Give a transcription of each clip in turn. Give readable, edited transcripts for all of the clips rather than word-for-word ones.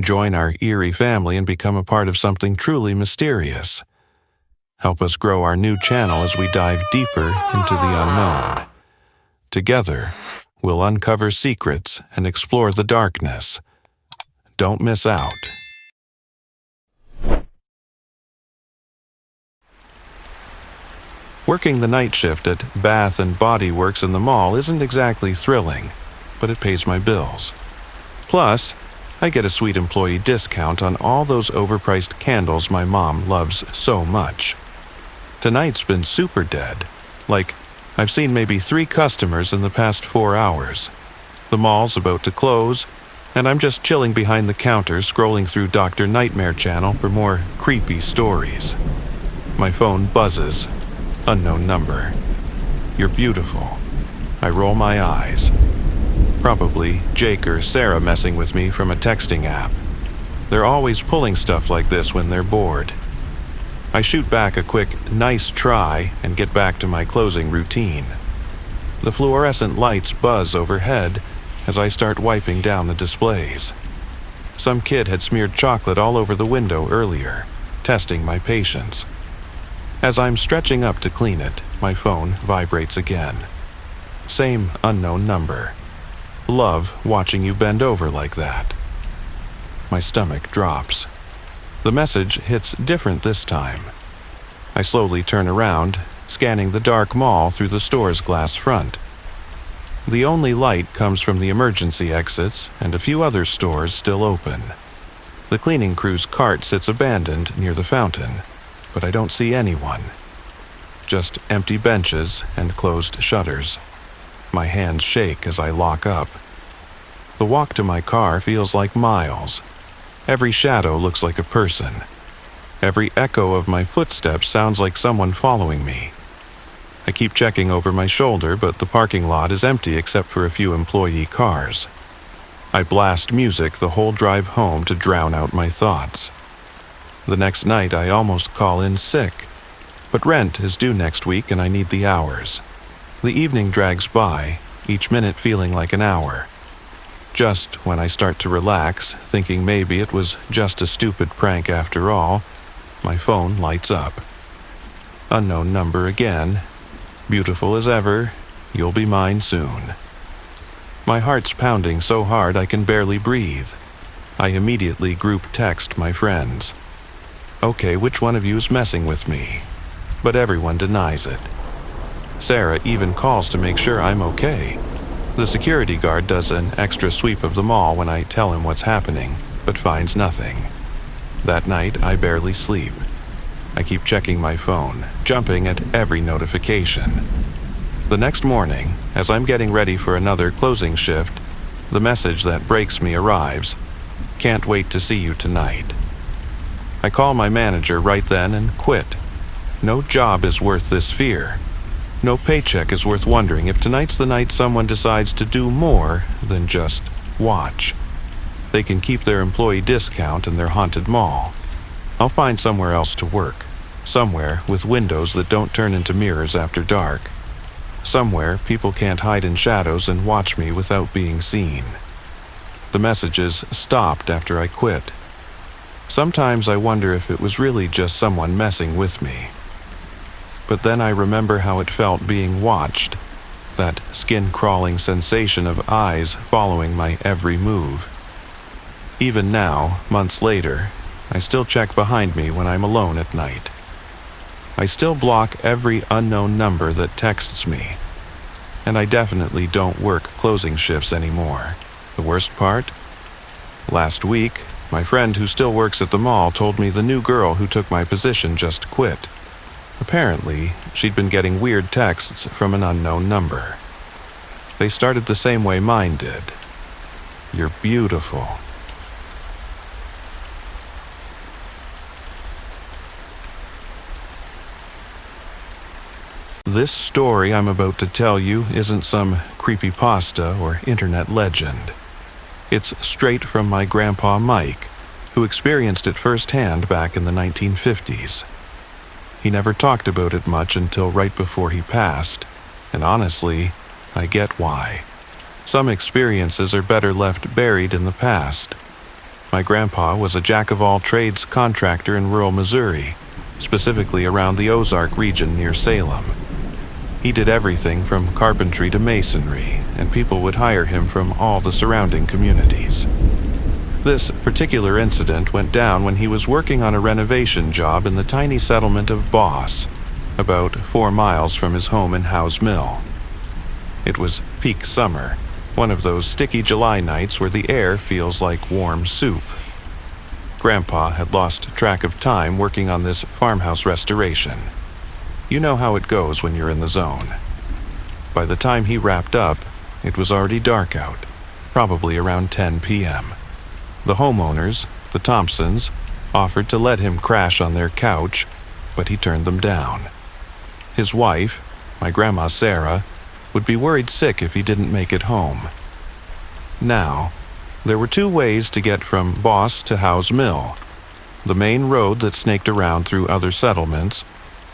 Join our eerie family and become a part of something truly mysterious. Help us grow our new channel as we dive deeper into the unknown. Together, we'll uncover secrets and explore the darkness. Don't miss out. Working the night shift at Bath and Body Works in the mall isn't exactly thrilling, but it pays my bills. Plus, I get a sweet employee discount on all those overpriced candles my mom loves so much. Tonight's been super dead. Like, I've seen maybe 3 customers in the past 4 hours. The mall's about to close, and I'm just chilling behind the counter scrolling through Dr. Nightmare Channel for more creepy stories. My phone buzzes. Unknown number. You're beautiful. I roll my eyes. Probably Jake or Sarah messing with me from a texting app. They're always pulling stuff like this when they're bored. I shoot back a quick, nice try and get back to my closing routine. The fluorescent lights buzz overhead as I start wiping down the displays. Some kid had smeared chocolate all over the window earlier, testing my patience. As I'm stretching up to clean it, my phone vibrates again. Same unknown number. Love watching you bend over like that. My stomach drops. The message hits different this time. I slowly turn around, scanning the dark mall through the store's glass front. The only light comes from the emergency exits and a few other stores still open. The cleaning crew's cart sits abandoned near the fountain, but I don't see anyone. Just empty benches and closed shutters. My hands shake as I lock up. The walk to my car feels like miles. Every shadow looks like a person. Every echo of my footsteps sounds like someone following me. I keep checking over my shoulder, but the parking lot is empty except for a few employee cars. I blast music the whole drive home to drown out my thoughts. The next night, I almost call in sick. But rent is due next week and I need the hours. The evening drags by, each minute feeling like an hour. Just when I start to relax, thinking maybe it was just a stupid prank after all, my phone lights up. Unknown number again. Beautiful as ever, you'll be mine soon. My heart's pounding so hard I can barely breathe. I immediately group text my friends. Okay, which one of you is messing with me? But everyone denies it. Sarah even calls to make sure I'm okay. The security guard does an extra sweep of the mall when I tell him what's happening, but finds nothing. That night, I barely sleep. I keep checking my phone, jumping at every notification. The next morning, as I'm getting ready for another closing shift, the message that breaks me arrives. Can't wait to see you tonight. I call my manager right then and quit. No job is worth this fear. No paycheck is worth wondering if tonight's the night someone decides to do more than just watch. They can keep their employee discount and their haunted mall. I'll find somewhere else to work. Somewhere with windows that don't turn into mirrors after dark. Somewhere people can't hide in shadows and watch me without being seen. The messages stopped after I quit. Sometimes I wonder if it was really just someone messing with me. But then I remember how it felt being watched, that skin-crawling sensation of eyes following my every move. Even now, months later, I still check behind me when I'm alone at night. I still block every unknown number that texts me. And I definitely don't work closing shifts anymore. The worst part? Last week, my friend who still works at the mall told me the new girl who took my position just quit. Apparently, she'd been getting weird texts from an unknown number. They started the same way mine did. You're beautiful. This story I'm about to tell you isn't some creepypasta or internet legend. It's straight from my grandpa Mike, who experienced it firsthand back in the 1950s. He never talked about it much until right before he passed, and honestly, I get why. Some experiences are better left buried in the past. my grandpa was a jack-of-all-trades contractor in rural Missouri, specifically around the Ozark region near Salem. He did everything from carpentry to masonry, and people would hire him from all the surrounding communities. This particular incident went down when he was working on a renovation job in the tiny settlement of Boss, about 4 miles from his home in Howes Mill. It was peak summer, one of those sticky July nights where the air feels like warm soup. Grandpa had lost track of time working on this farmhouse restoration. You know how it goes when you're in the zone. By the time he wrapped up, it was already dark out, probably around 10 p.m. The homeowners, the Thompsons, offered to let him crash on their couch, but he turned them down. His wife, my grandma Sarah, would be worried sick if he didn't make it home. Now, there were 2 ways to get from Boss to Howes Mill: the main road that snaked around through other settlements,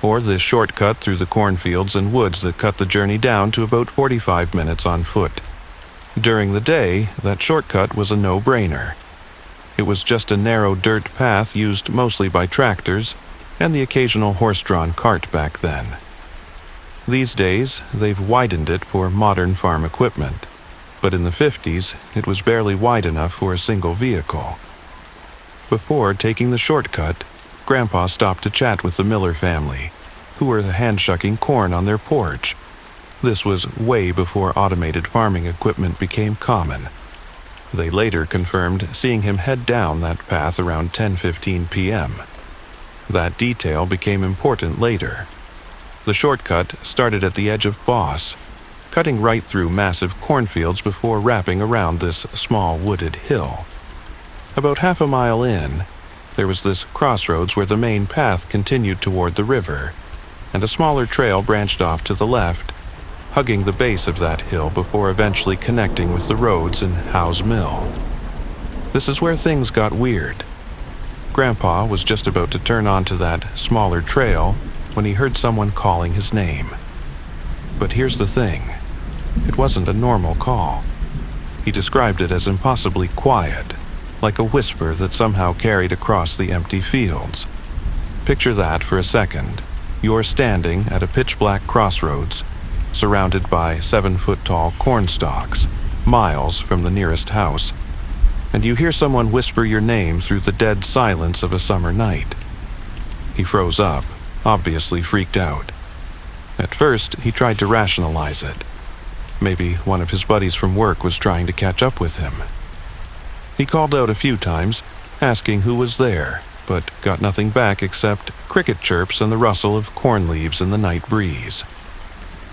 or the shortcut through the cornfields and woods that cut the journey down to about 45 minutes on foot. During the day, that shortcut was a no-brainer. It was just a narrow dirt path used mostly by tractors and the occasional horse-drawn cart back then. These days, they've widened it for modern farm equipment, but in the 50s, it was barely wide enough for a single vehicle. Before taking the shortcut, Grandpa stopped to chat with the Miller family, who were hand-shucking corn on their porch. This was way before automated farming equipment became common. They later confirmed seeing him head down that path around 10:15 p.m. That detail became important later. The shortcut started at the edge of Boss, cutting right through massive cornfields before wrapping around this small wooded hill. About half a mile in, there was this crossroads where the main path continued toward the river, and a smaller trail branched off to the left, hugging the base of that hill before eventually connecting with the roads in Howes Mill. This is where things got weird. Grandpa was just about to turn onto that smaller trail when he heard someone calling his name. But here's the thing. It wasn't a normal call. He described it as impossibly quiet, like a whisper that somehow carried across the empty fields. Picture that for a second. You're standing at a pitch-black crossroads, surrounded by 7-foot-tall corn stalks, miles from the nearest house, and you hear someone whisper your name through the dead silence of a summer night. He froze up, obviously freaked out. At first, he tried to rationalize it. Maybe one of his buddies from work was trying to catch up with him. He called out a few times, asking who was there, but got nothing back except cricket chirps and the rustle of corn leaves in the night breeze.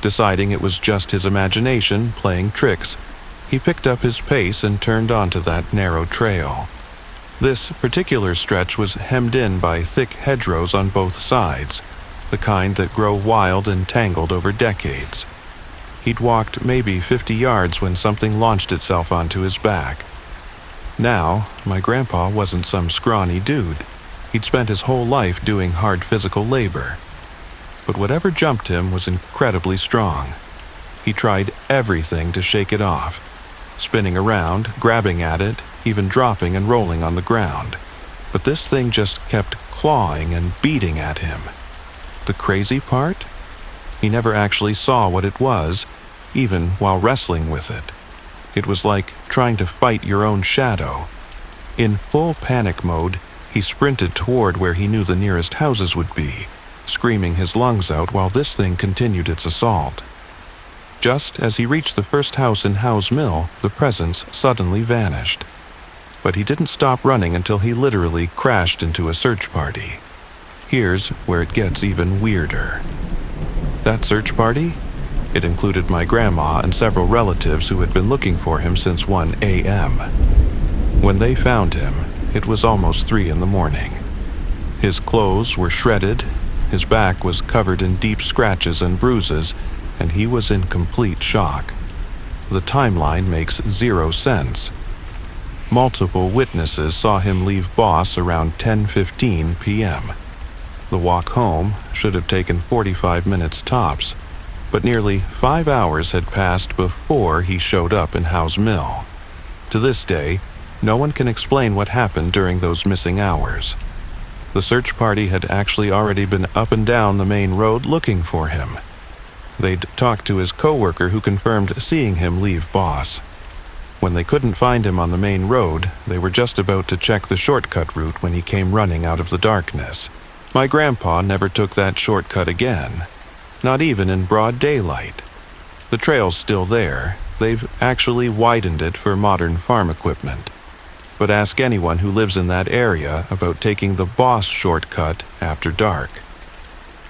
Deciding it was just his imagination playing tricks, he picked up his pace and turned onto that narrow trail. This particular stretch was hemmed in by thick hedgerows on both sides, the kind that grow wild and tangled over decades. He'd walked maybe 50 yards when something launched itself onto his back. Now, my grandpa wasn't some scrawny dude. He'd spent his whole life doing hard physical labor. But whatever jumped him was incredibly strong. He tried everything to shake it off, spinning around, grabbing at it, even dropping and rolling on the ground. But this thing just kept clawing and beating at him. The crazy part? He never actually saw what it was, even while wrestling with it. It was like trying to fight your own shadow. In full panic mode, he sprinted toward where he knew the nearest houses would be, screaming his lungs out while this thing continued its assault. Just as he reached the first house in Howes Mill, the presence suddenly vanished. But he didn't stop running until he literally crashed into a search party. Here's where it gets even weirder. That search party? It included my grandma and several relatives who had been looking for him since 1 a.m. When they found him, it was almost 3 in the morning. His clothes were shredded, his back was covered in deep scratches and bruises, and he was in complete shock. The timeline makes 0 sense. Multiple witnesses saw him leave Boss around 10:15 p.m. The walk home should have taken 45 minutes tops, but nearly 5 hours had passed before he showed up in Howes Mill. To this day, no one can explain what happened during those missing hours. The search party had actually already been up and down the main road looking for him. They'd talked to his coworker who confirmed seeing him leave Boss. When they couldn't find him on the main road, they were just about to check the shortcut route when he came running out of the darkness. My grandpa never took that shortcut again, not even in broad daylight. The trail's still there. They've actually widened it for modern farm equipment. But ask anyone who lives in that area about taking the Boss shortcut after dark.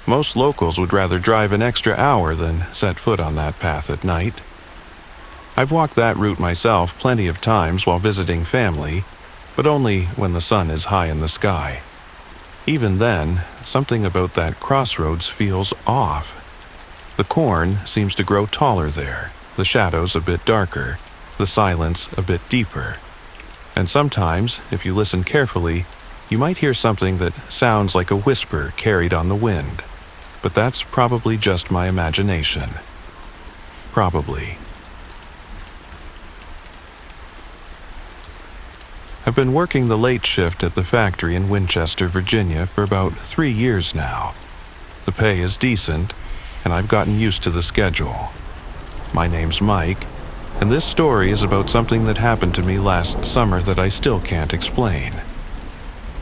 Most locals would rather drive an extra hour than set foot on that path at night. I've walked that route myself plenty of times while visiting family, but only when the sun is high in the sky. Even then, something about that crossroads feels off. The corn seems to grow taller there, the shadows a bit darker, the silence a bit deeper. And sometimes, if you listen carefully, you might hear something that sounds like a whisper carried on the wind. But that's probably just my imagination. Probably. I've been working the late shift at the factory in Winchester, Virginia for about 3 years now. The pay is decent, and I've gotten used to the schedule. My name's Mike, and this story is about something that happened to me last summer that I still can't explain.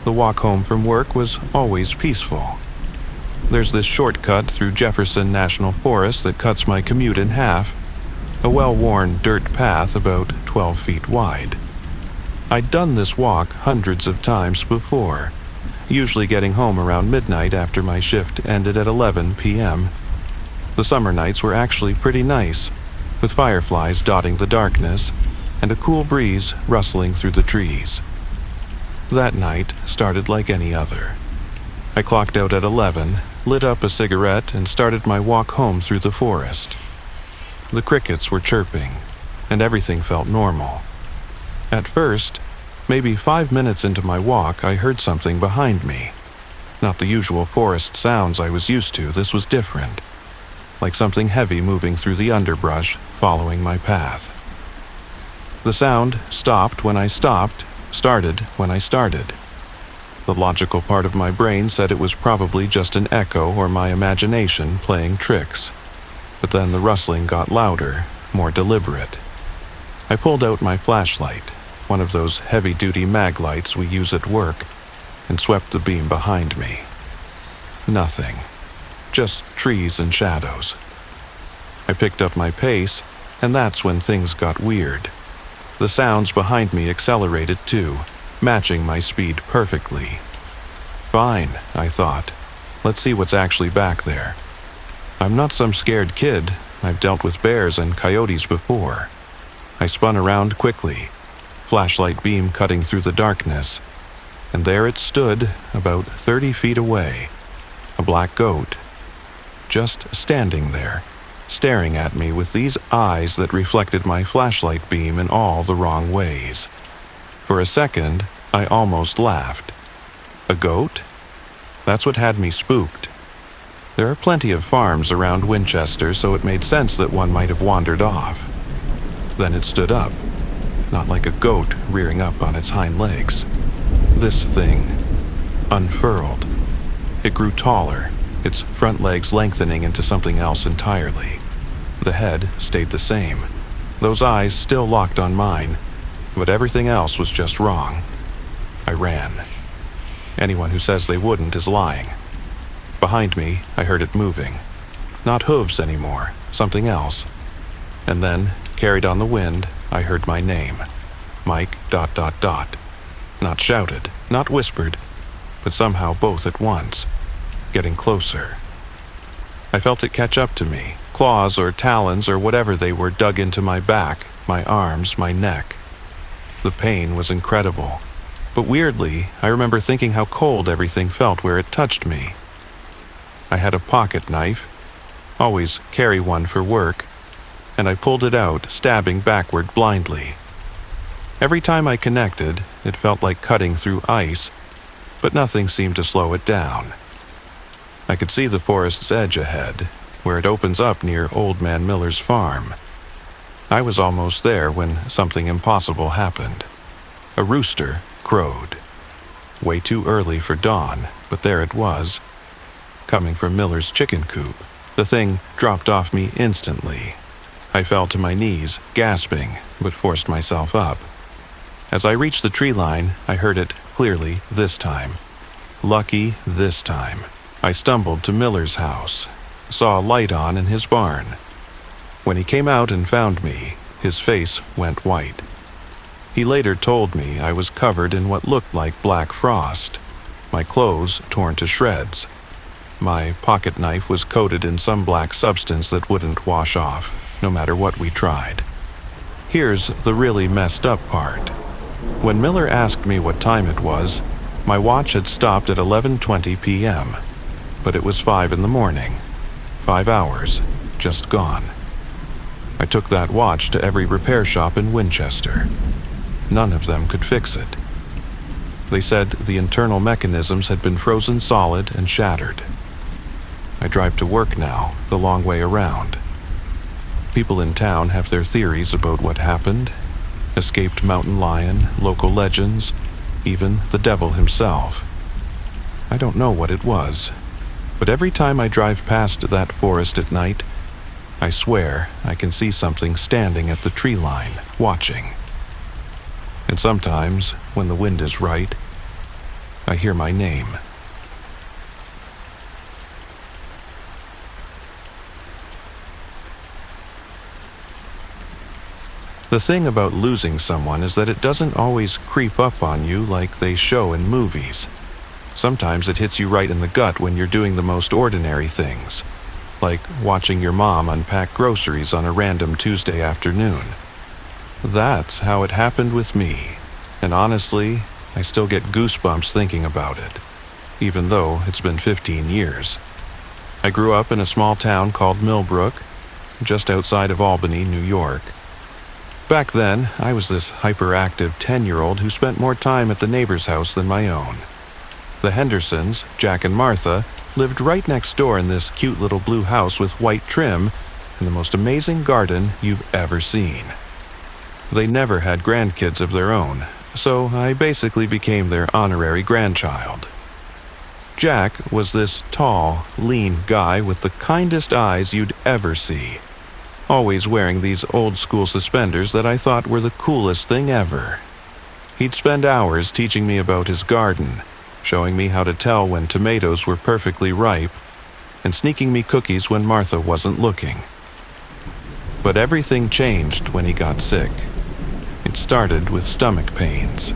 The walk home from work was always peaceful. There's this shortcut through Jefferson National Forest that cuts my commute in half, a well-worn dirt path about 12 feet wide. I'd done this walk hundreds of times before, usually getting home around midnight after my shift ended at 11 p.m. The summer nights were actually pretty nice, with fireflies dotting the darkness and a cool breeze rustling through the trees. That night started like any other. I clocked out at 11, lit up a cigarette, and started my walk home through the forest. The crickets were chirping, and everything felt normal. At first, maybe 5 minutes into my walk, I heard something behind me. Not the usual forest sounds I was used to, this was different. Like something heavy moving through the underbrush, following my path. The sound stopped when I stopped, started when I started. The logical part of my brain said it was probably just an echo or my imagination playing tricks. But then the rustling got louder, more deliberate. I pulled out my flashlight, one of those heavy-duty mag lights we use at work, and swept the beam behind me. Nothing. Just trees and shadows. I picked up my pace, and that's when things got weird. The sounds behind me accelerated too, matching my speed perfectly. Fine, I thought. Let's see what's actually back there. I'm not some scared kid. I've dealt with bears and coyotes before. I spun around quickly, flashlight beam cutting through the darkness, and there it stood, about 30 feet away, a black goat. Just standing there, staring at me with these eyes that reflected my flashlight beam in all the wrong ways. For a second, I almost laughed. A goat? That's what had me spooked. There are plenty of farms around Winchester, so it made sense that one might have wandered off. Then it stood up, not like a goat rearing up on its hind legs. This thing unfurled. It grew taller, its front legs lengthening into something else entirely. The head stayed the same. Those eyes still locked on mine, but everything else was just wrong. I ran. Anyone who says they wouldn't is lying. Behind me, I heard it moving. Not hooves anymore, something else. And then, carried on the wind, I heard my name. Mike ... Not shouted, not whispered, but somehow both at once. Getting closer. I felt it catch up to me, claws or talons or whatever they were dug into my back, my arms, my neck. The pain was incredible, but weirdly, I remember thinking how cold everything felt where it touched me. I had a pocket knife, always carry one for work, and I pulled it out, stabbing backward blindly. Every time I connected, it felt like cutting through ice, but nothing seemed to slow it down. I could see the forest's edge ahead, where it opens up near Old Man Miller's farm. I was almost there when something impossible happened. A rooster crowed. Way too early for dawn, but there it was. Coming from Miller's chicken coop, the thing dropped off me instantly. I fell to my knees, gasping, but forced myself up. As I reached the tree line, I heard it clearly this time. Lucky this time. I stumbled to Miller's house, saw a light on in his barn. When he came out and found me, his face went white. He later told me I was covered in what looked like black frost, my clothes torn to shreds. My pocket knife was coated in some black substance that wouldn't wash off, no matter what we tried. Here's the really messed up part. When Miller asked me what time it was, my watch had stopped at 11:20 p.m., but it was 5 in the morning. 5 hours, just gone. I took that watch to every repair shop in Winchester. None of them could fix it. They said the internal mechanisms had been frozen solid and shattered. I drive to work now, the long way around. People in town have their theories about what happened. Escaped mountain lion, local legends, even the devil himself. I don't know what it was, but every time I drive past that forest at night, I swear I can see something standing at the tree line, watching. And sometimes, when the wind is right, I hear my name. The thing about losing someone is that it doesn't always creep up on you like they show in movies. Sometimes it hits you right in the gut when you're doing the most ordinary things, like watching your mom unpack groceries on a random Tuesday afternoon. That's how it happened with me, and honestly, I still get goosebumps thinking about it, even though it's been 15 years. I grew up in a small town called Millbrook, just outside of Albany, New York. Back then, I was this hyperactive 10-year-old who spent more time at the neighbor's house than my own. The Hendersons, Jack and Martha, lived right next door in this cute little blue house with white trim and the most amazing garden you've ever seen. They never had grandkids of their own, so I basically became their honorary grandchild. Jack was this tall, lean guy with the kindest eyes you'd ever see, always wearing these old-school suspenders that I thought were the coolest thing ever. He'd spend hours teaching me about his garden, showing me how to tell when tomatoes were perfectly ripe, and sneaking me cookies when Martha wasn't looking. But everything changed when he got sick. It started with stomach pains.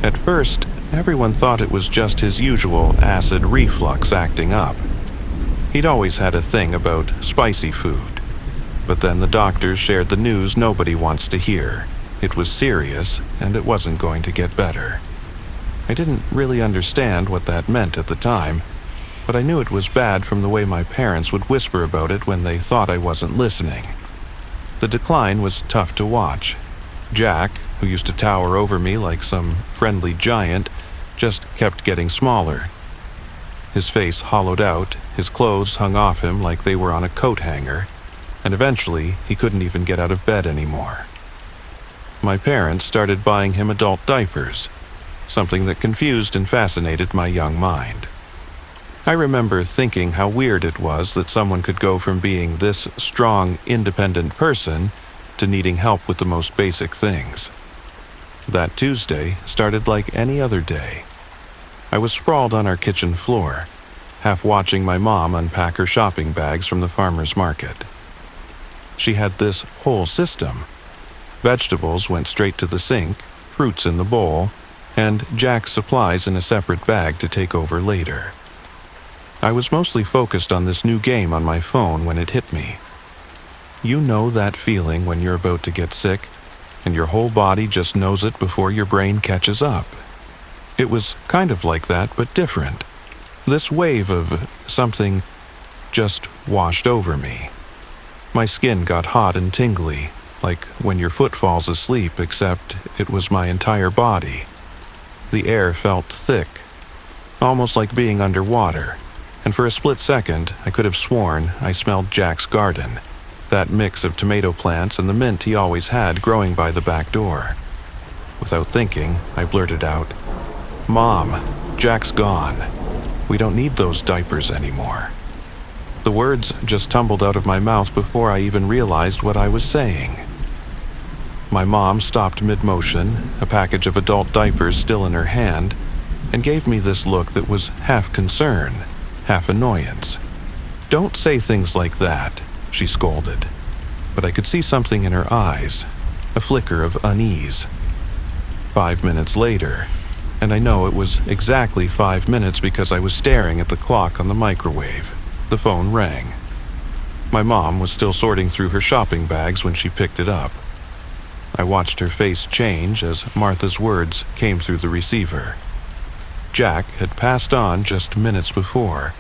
At first, everyone thought it was just his usual acid reflux acting up. He'd always had a thing about spicy food. But then the doctors shared the news nobody wants to hear. It was serious, and it wasn't going to get better. I didn't really understand what that meant at the time, but I knew it was bad from the way my parents would whisper about it when they thought I wasn't listening. The decline was tough to watch. Jack, who used to tower over me like some friendly giant, just kept getting smaller. His face hollowed out, his clothes hung off him like they were on a coat hanger, and eventually he couldn't even get out of bed anymore. My parents started buying him adult diapers, something that confused and fascinated my young mind. I remember thinking how weird it was that someone could go from being this strong, independent person to needing help with the most basic things. That Tuesday started like any other day. I was sprawled on our kitchen floor, half watching my mom unpack her shopping bags from the farmer's market. She had this whole system. Vegetables went straight to the sink, fruits in the bowl, and Jack's supplies in a separate bag to take over later. I was mostly focused on this new game on my phone when it hit me. You know that feeling when you're about to get sick, and your whole body just knows it before your brain catches up. It was kind of like that, but different. This wave of something just washed over me. My skin got hot and tingly, like when your foot falls asleep, except it was my entire body. The air felt thick, almost like being underwater, and for a split second, I could have sworn I smelled Jack's garden, that mix of tomato plants and the mint he always had growing by the back door. Without thinking, I blurted out, "Mom, Jack's gone. We don't need those diapers anymore." The words just tumbled out of my mouth before I even realized what I was saying. My mom stopped mid-motion, a package of adult diapers still in her hand, and gave me this look that was half concern, half annoyance. "Don't say things like that," she scolded. But I could see something in her eyes, a flicker of unease. 5 minutes later, and I know it was exactly 5 minutes because I was staring at the clock on the microwave, the phone rang. My mom was still sorting through her shopping bags when she picked it up. I watched her face change as Martha's words came through the receiver. Jack had passed on just minutes before,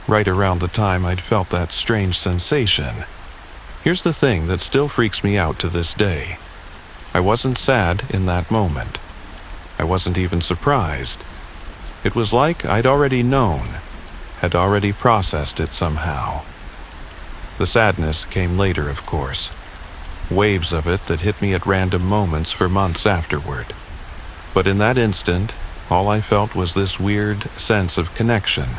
right around the time I'd felt that strange sensation. Here's the thing that still freaks me out to this day. I wasn't sad in that moment. I wasn't even surprised. It was like I'd already known, had already processed it somehow. The sadness came later, of course. Waves of it that hit me at random moments for months afterward. But in that instant, all I felt was this weird sense of connection,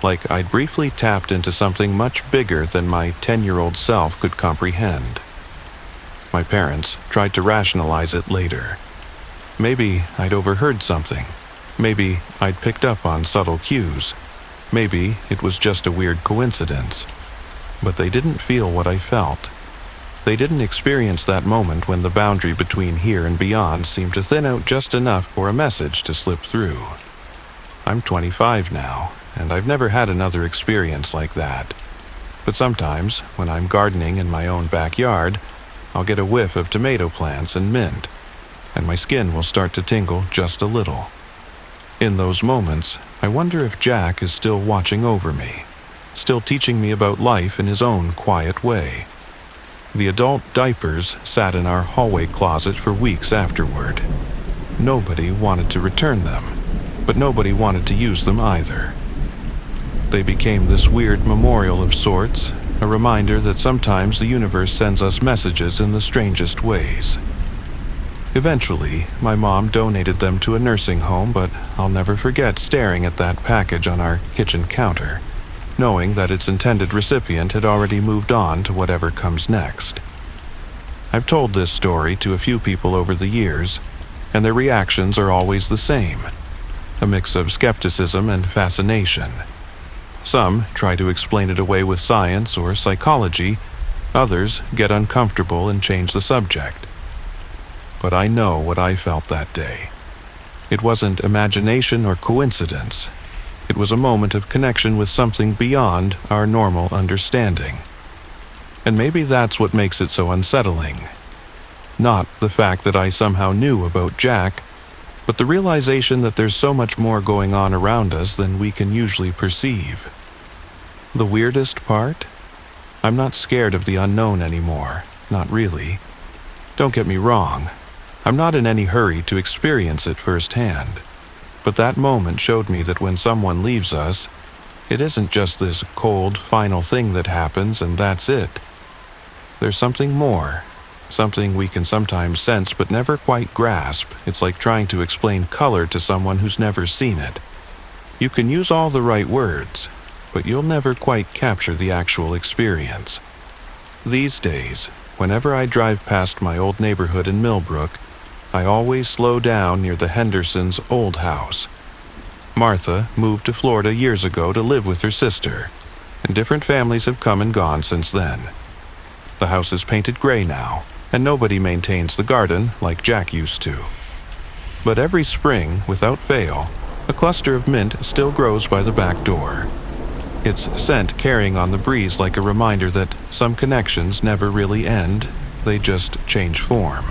like I'd briefly tapped into something much bigger than my 10-year-old self could comprehend. My parents tried to rationalize it later. Maybe I'd overheard something. Maybe I'd picked up on subtle cues. Maybe it was just a weird coincidence. But they didn't feel what I felt. They didn't experience that moment when the boundary between here and beyond seemed to thin out just enough for a message to slip through. I'm 25 now, and I've never had another experience like that. But sometimes, when I'm gardening in my own backyard, I'll get a whiff of tomato plants and mint, and my skin will start to tingle just a little. In those moments, I wonder if Jack is still watching over me, still teaching me about life in his own quiet way. The adult diapers sat in our hallway closet for weeks afterward. Nobody wanted to return them, but nobody wanted to use them either. They became this weird memorial of sorts, a reminder that sometimes the universe sends us messages in the strangest ways. Eventually, my mom donated them to a nursing home, but I'll never forget staring at that package on our kitchen counter, knowing that its intended recipient had already moved on to whatever comes next. I've told this story to a few people over the years, and their reactions are always the same, a mix of skepticism and fascination. Some try to explain it away with science or psychology, others get uncomfortable and change the subject. But I know what I felt that day. It wasn't imagination or coincidence. It was a moment of connection with something beyond our normal understanding. And maybe that's what makes it so unsettling. Not the fact that I somehow knew about Jack, but the realization that there's so much more going on around us than we can usually perceive. The weirdest part? I'm not scared of the unknown anymore, not really. Don't get me wrong, I'm not in any hurry to experience it firsthand. But that moment showed me that when someone leaves us, it isn't just this cold, final thing that happens and that's it. There's something more, something we can sometimes sense but never quite grasp. It's like trying to explain color to someone who's never seen it. You can use all the right words, but you'll never quite capture the actual experience. These days, whenever I drive past my old neighborhood in Millbrook, I always slow down near the Hendersons' old house. Martha moved to Florida years ago to live with her sister, and different families have come and gone since then. The house is painted gray now, and nobody maintains the garden like Jack used to. But every spring, without fail, a cluster of mint still grows by the back door. Its scent carrying on the breeze like a reminder that some connections never really end, they just change form.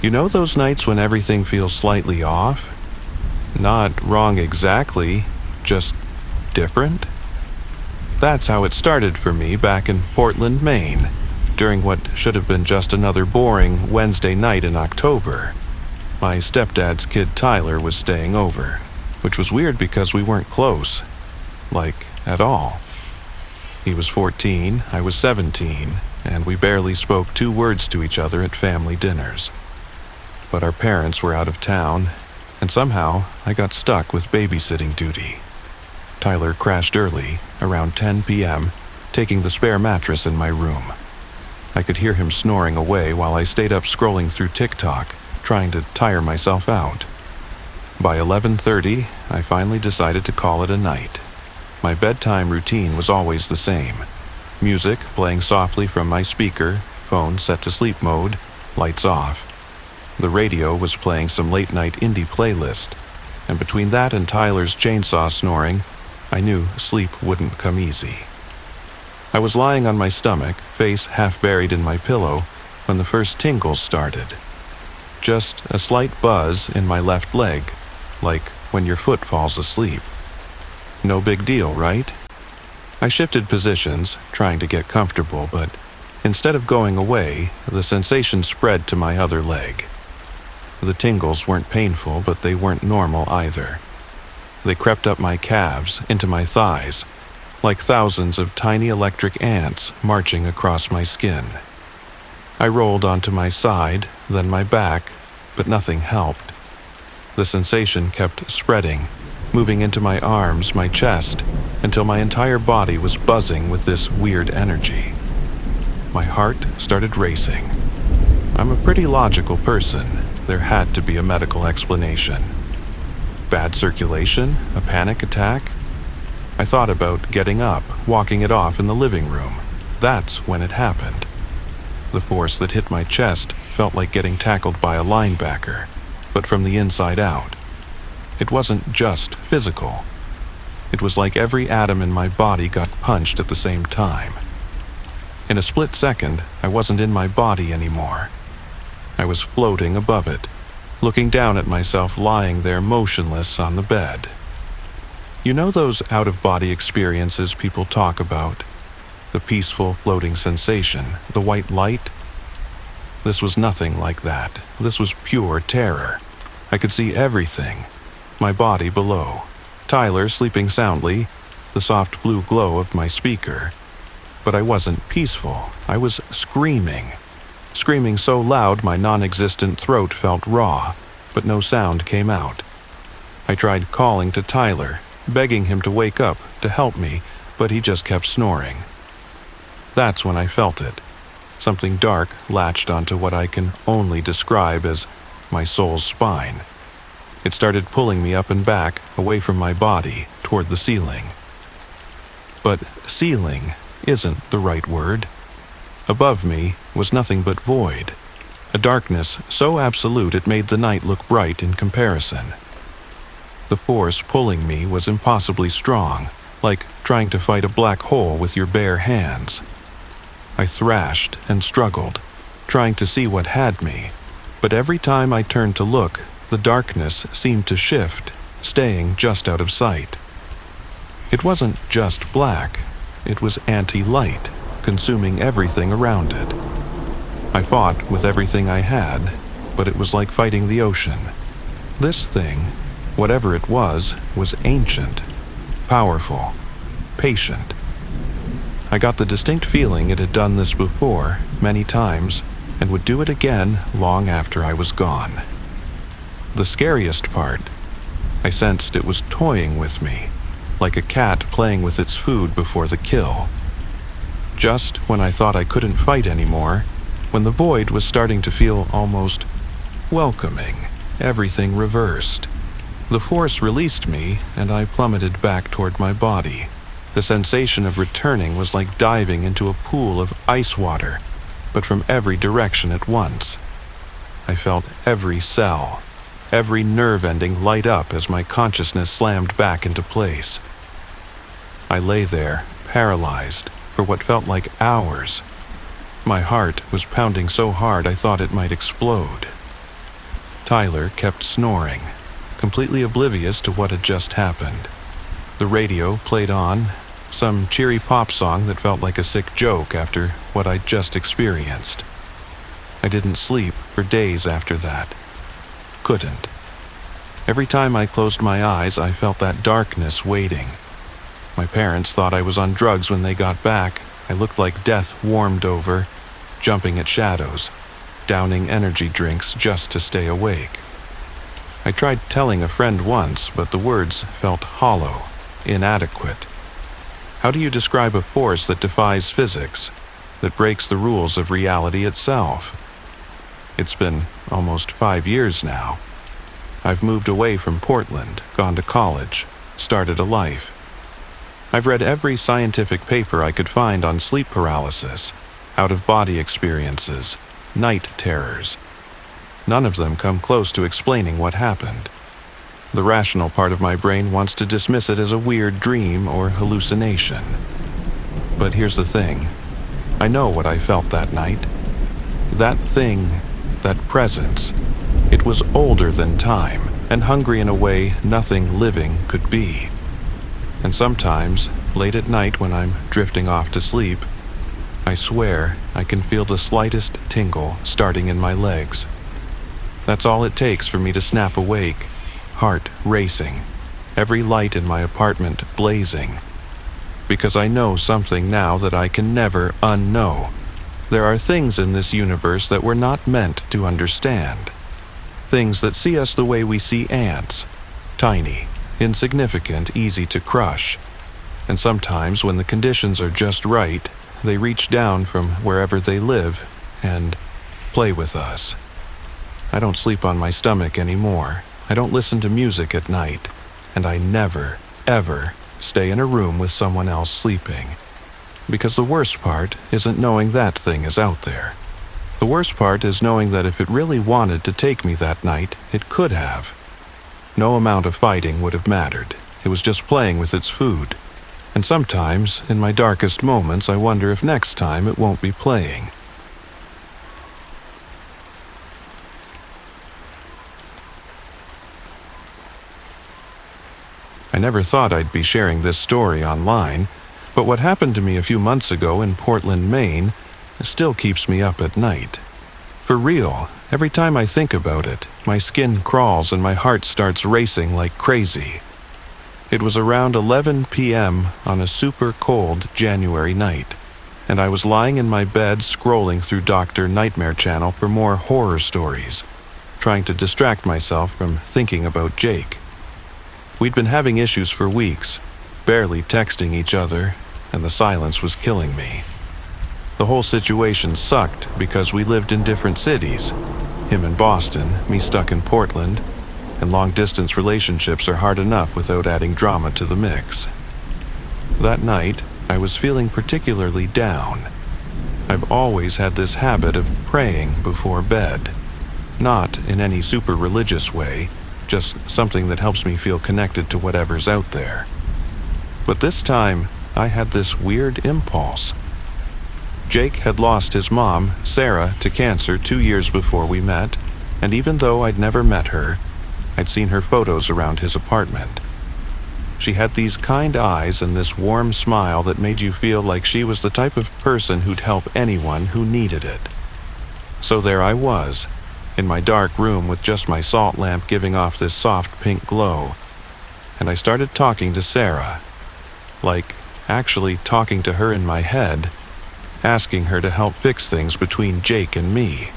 You know those nights when everything feels slightly off? Not wrong exactly, just different? That's how it started for me back in Portland, Maine, during what should have been just another boring Wednesday night in October. My stepdad's kid Tyler was staying over, which was weird because we weren't close. like, at all. He was 14, I was 17, and we barely spoke 2 words to each other at family dinners. But our parents were out of town, and somehow I got stuck with babysitting duty. Tyler crashed early, around 10 p.m., taking the spare mattress in my room. I could hear him snoring away while I stayed up scrolling through TikTok, trying to tire myself out. By 11:30, I finally decided to call it a night. My bedtime routine was always the same. Music playing softly from my speaker, phone set to sleep mode, lights off. The radio was playing some late-night indie playlist, and between that and Tyler's chainsaw snoring, I knew sleep wouldn't come easy. I was lying on my stomach, face half buried in my pillow, when the first tingles started. Just a slight buzz in my left leg, like when your foot falls asleep. No big deal, right? I shifted positions, trying to get comfortable, but instead of going away, the sensation spread to my other leg. The tingles weren't painful, but they weren't normal either. They crept up my calves, into my thighs, like thousands of tiny electric ants marching across my skin. I rolled onto my side, then my back, but nothing helped. The sensation kept spreading, moving into my arms, my chest, until my entire body was buzzing with this weird energy. My heart started racing. I'm a pretty logical person. There had to be a medical explanation. Bad circulation? A panic attack? I thought about getting up, walking it off in the living room. That's when it happened. The force that hit my chest felt like getting tackled by a linebacker, but from the inside out. It wasn't just physical. It was like every atom in my body got punched at the same time. In a split second, I wasn't in my body anymore. I was floating above it, looking down at myself lying there motionless on the bed. You know those out-of-body experiences people talk about? The peaceful floating sensation, the white light? This was nothing like that. This was pure terror. I could see everything. My body below. Tyler sleeping soundly, the soft blue glow of my speaker. But I wasn't peaceful. I was screaming. Screaming so loud my non-existent throat felt raw, but no sound came out. I tried calling to Tyler, begging him to wake up, to help me, but he just kept snoring. That's when I felt it. Something dark latched onto what I can only describe as my soul's spine. It started pulling me up and back, away from my body, toward the ceiling. But ceiling isn't the right word. Above me was nothing but void, a darkness so absolute it made the night look bright in comparison. The force pulling me was impossibly strong, like trying to fight a black hole with your bare hands. I thrashed and struggled, trying to see what had me, but every time I turned to look, the darkness seemed to shift, staying just out of sight. It wasn't just black, it was anti-light, consuming everything around it. I fought with everything I had, but it was like fighting the ocean. This thing, whatever it was ancient, powerful, patient. I got the distinct feeling it had done this before, many times, and would do it again long after I was gone. The scariest part, I sensed it was toying with me, like a cat playing with its food before the kill. Just when I thought I couldn't fight anymore, when the void was starting to feel almost welcoming, everything reversed. The force released me, and I plummeted back toward my body. The sensation of returning was like diving into a pool of ice water, but from every direction at once. I felt every cell, every nerve ending light up as my consciousness slammed back into place. I lay there, paralyzed, for what felt like hours. My heart was pounding so hard I thought it might explode. Tyler kept snoring, completely oblivious to what had just happened. The radio played on, some cheery pop song that felt like a sick joke after what I'd just experienced. I didn't sleep for days after that. Couldn't. Every time I closed my eyes, I felt that darkness waiting. My parents thought I was on drugs when they got back. I looked like death warmed over, jumping at shadows, downing energy drinks just to stay awake. I tried telling a friend once, but the words felt hollow, inadequate. How do you describe a force that defies physics, that breaks the rules of reality itself? It's been almost 5 years now. I've moved away from Portland, gone to college, started a life. I've read every scientific paper I could find on sleep paralysis, out-of-body experiences, night terrors. None of them come close to explaining what happened. The rational part of my brain wants to dismiss it as a weird dream or hallucination. But here's the thing. I know what I felt that night. That thing, that presence, it was older than time and hungry in a way nothing living could be. And sometimes, late at night when I'm drifting off to sleep, I swear I can feel the slightest tingle starting in my legs. That's all it takes for me to snap awake, heart racing, every light in my apartment blazing. Because I know something now that I can never unknow. There are things in this universe that we're not meant to understand. Things that see us the way we see ants, tiny, insignificant, easy to crush. And sometimes when the conditions are just right, they reach down from wherever they live and play with us. I don't sleep on my stomach anymore. I don't listen to music at night. And I never, ever stay in a room with someone else sleeping. Because the worst part isn't knowing that thing is out there. The worst part is knowing that if it really wanted to take me that night, it could have. No amount of fighting would have mattered. It was just playing with its food. And sometimes, in my darkest moments, I wonder if next time it won't be playing. I never thought I'd be sharing this story online, but what happened to me a few months ago in Portland, Maine, still keeps me up at night. For real, every time I think about it, my skin crawls and my heart starts racing like crazy. It was around 11 p.m. on a super cold January night, and I was lying in my bed scrolling through Dr. Nightmare Channel for more horror stories, trying to distract myself from thinking about Jake. We'd been having issues for weeks, barely texting each other, and the silence was killing me. The whole situation sucked because we lived in different cities. Him in Boston, me stuck in Portland, and long-distance relationships are hard enough without adding drama to the mix. That night, I was feeling particularly down. I've always had this habit of praying before bed. Not in any super religious way, just something that helps me feel connected to whatever's out there. But this time, I had this weird impulse. Jake had lost his mom, Sarah, to cancer 2 years before we met, and even though I'd never met her, I'd seen her photos around his apartment. She had these kind eyes and this warm smile that made you feel like she was the type of person who'd help anyone who needed it. So there I was, in my dark room with just my salt lamp giving off this soft pink glow, and I started talking to Sarah. Like, actually talking to her in my head, asking her to help fix things between Jake and me.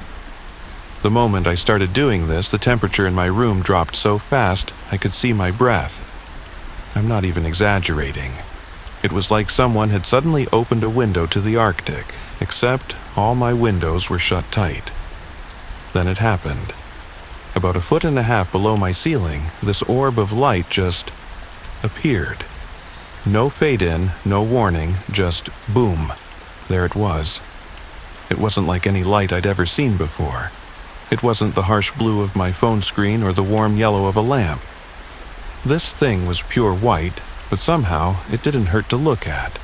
The moment I started doing this, the temperature in my room dropped so fast I could see my breath. I'm not even exaggerating. It was like someone had suddenly opened a window to the Arctic, except all my windows were shut tight. Then it happened. About 1.5 feet below my ceiling, this orb of light just appeared. No fade-in, no warning, just boom. There it was. It wasn't like any light I'd ever seen before. It wasn't the harsh blue of my phone screen or the warm yellow of a lamp. This thing was pure white, but somehow it didn't hurt to look at.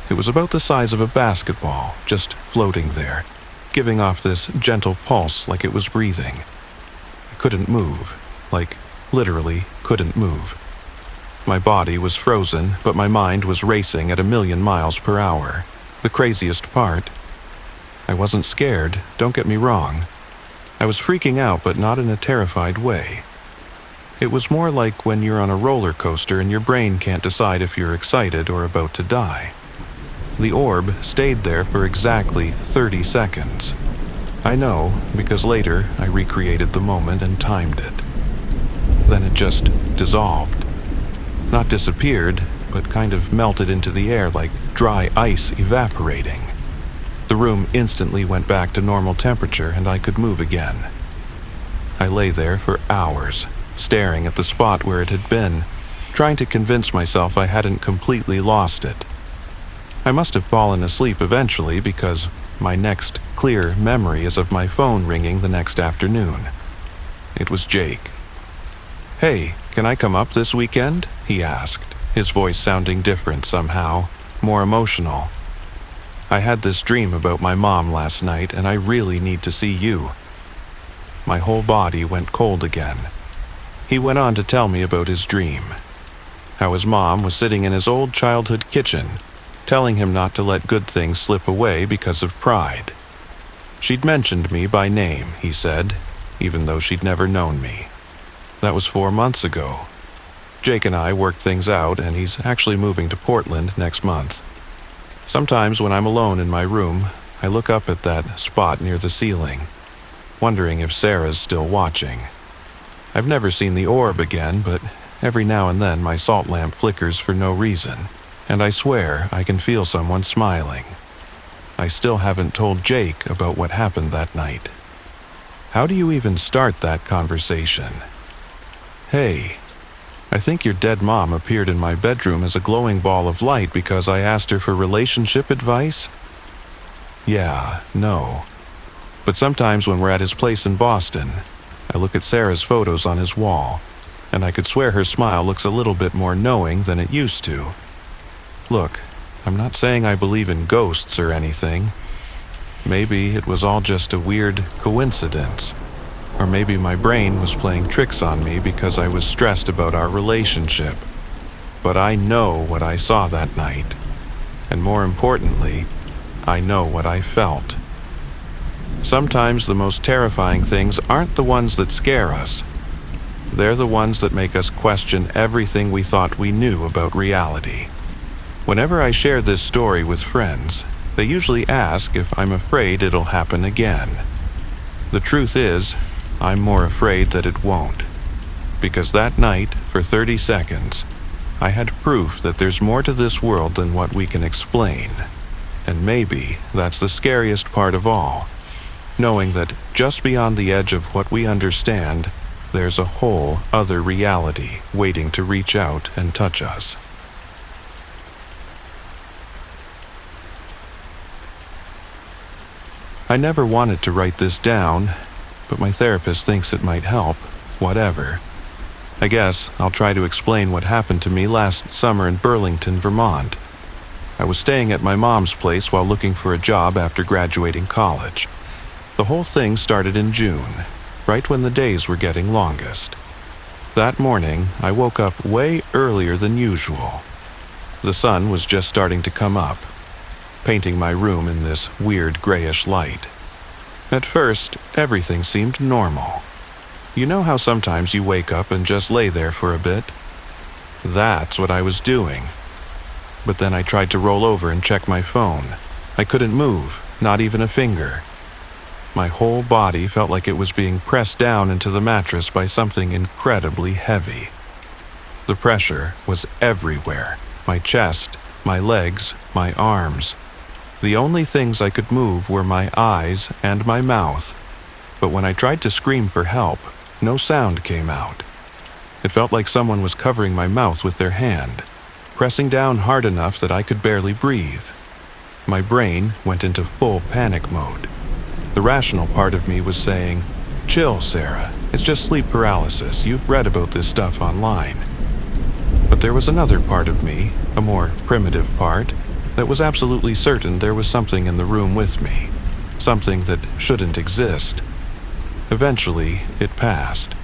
It was about the size of a basketball, just floating there, giving off this gentle pulse like it was breathing. I couldn't move, like literally couldn't move. My body was frozen, but my mind was racing at 1,000,000 miles per hour. The craziest part, I wasn't scared, don't get me wrong. I was freaking out, but not in a terrified way. It was more like when you're on a roller coaster and your brain can't decide if you're excited or about to die. The orb stayed there for exactly 30 seconds. I know because later I recreated the moment and timed it. Then it just dissolved. Not disappeared, but kind of melted into the air like dry ice evaporating. The room instantly went back to normal temperature and I could move again. I lay there for hours, staring at the spot where it had been, trying to convince myself I hadn't completely lost it. I must have fallen asleep eventually because my next clear memory is of my phone ringing the next afternoon. It was Jake. "Hey, can I come up this weekend?" he asked, his voice sounding different somehow, more emotional. "I had this dream about my mom last night and I really need to see you." My whole body went cold again. He went on to tell me about his dream. How his mom was sitting in his old childhood kitchen, telling him not to let good things slip away because of pride. She'd mentioned me by name, he said, even though she'd never known me. That was 4 months ago. Jake and I worked things out and he's actually moving to Portland next month. Sometimes when I'm alone in my room, I look up at that spot near the ceiling, wondering if Sarah's still watching. I've never seen the orb again, but every now and then my salt lamp flickers for no reason, and I swear I can feel someone smiling. I still haven't told Jake about what happened that night. How do you even start that conversation? "Hey, I think your dead mom appeared in my bedroom as a glowing ball of light because I asked her for relationship advice?" Yeah, no. But sometimes when we're at his place in Boston, I look at Sarah's photos on his wall, and I could swear her smile looks a little bit more knowing than it used to. Look, I'm not saying I believe in ghosts or anything. Maybe it was all just a weird coincidence. Or maybe my brain was playing tricks on me because I was stressed about our relationship. But I know what I saw that night. And more importantly, I know what I felt. Sometimes the most terrifying things aren't the ones that scare us. They're the ones that make us question everything we thought we knew about reality. Whenever I share this story with friends, they usually ask if I'm afraid it'll happen again. The truth is, I'm more afraid that it won't. Because that night, for 30 seconds, I had proof that there's more to this world than what we can explain. And maybe that's the scariest part of all, knowing that just beyond the edge of what we understand, there's a whole other reality waiting to reach out and touch us. I never wanted to write this down, but my therapist thinks it might help, whatever. I guess I'll try to explain what happened to me last summer in Burlington, Vermont. I was staying at my mom's place while looking for a job after graduating college. The whole thing started in June, right when the days were getting longest. That morning, I woke up way earlier than usual. The sun was just starting to come up, painting my room in this weird grayish light. At first, everything seemed normal. You know how sometimes you wake up and just lay there for a bit? That's what I was doing. But then I tried to roll over and check my phone. I couldn't move, not even a finger. My whole body felt like it was being pressed down into the mattress by something incredibly heavy. The pressure was everywhere. My chest, my legs, my arms. The only things I could move were my eyes and my mouth. But when I tried to scream for help, no sound came out. It felt like someone was covering my mouth with their hand, pressing down hard enough that I could barely breathe. My brain went into full panic mode. The rational part of me was saying, "Chill, Sarah. It's just sleep paralysis. You've read about this stuff online." But there was another part of me, a more primitive part, that was absolutely certain there was something in the room with me, something that shouldn't exist. Eventually, it passed.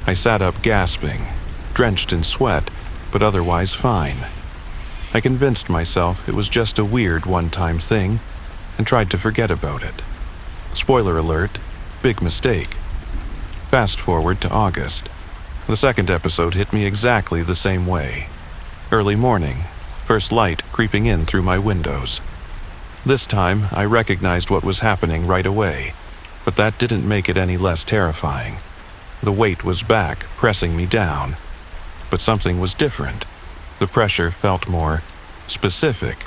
I sat up gasping, drenched in sweat, but otherwise fine. I convinced myself it was just a weird one-time thing and tried to forget about it. Spoiler alert, big mistake. Fast forward to August. The second episode hit me exactly the same way. Early morning, first light creeping in through my windows. This time, I recognized what was happening right away, but that didn't make it any less terrifying. The weight was back, pressing me down. But something was different. The pressure felt more specific,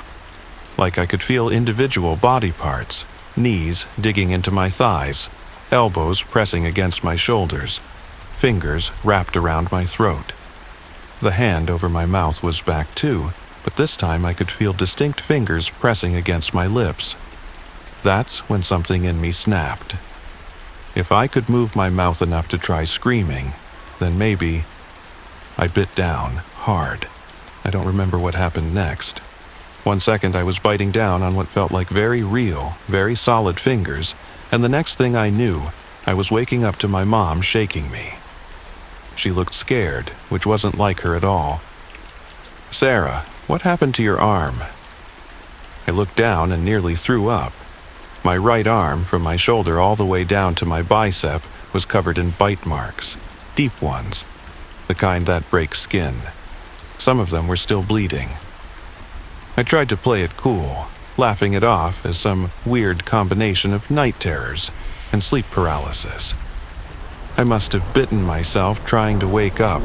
like I could feel individual body parts, knees digging into my thighs, elbows pressing against my shoulders, fingers wrapped around my throat. The hand over my mouth was back too, but this time I could feel distinct fingers pressing against my lips. That's when something in me snapped. If I could move my mouth enough to try screaming, then maybe. I bit down, hard. I don't remember what happened next. 1 second I was biting down on what felt like very real, very solid fingers, and the next thing I knew, I was waking up to my mom shaking me. She looked scared, which wasn't like her at all. "Sarah, what happened to your arm?" I looked down and nearly threw up. My right arm, from my shoulder all the way down to my bicep, was covered in bite marks, deep ones, the kind that break skin. Some of them were still bleeding. I tried to play it cool, laughing it off as some weird combination of night terrors and sleep paralysis. "I must have bitten myself trying to wake up,"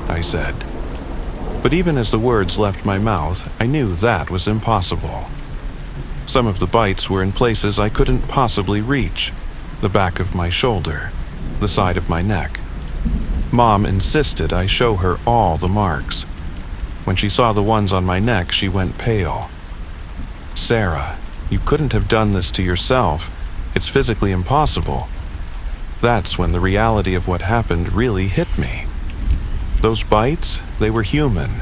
I said. But even as the words left my mouth, I knew that was impossible. Some of the bites were in places I couldn't possibly reach: the back of my shoulder, the side of my neck. Mom insisted I show her all the marks. When she saw the ones on my neck, she went pale. "Sarah, you couldn't have done this to yourself. It's physically impossible." That's when the reality of what happened really hit me. Those bites, they were human.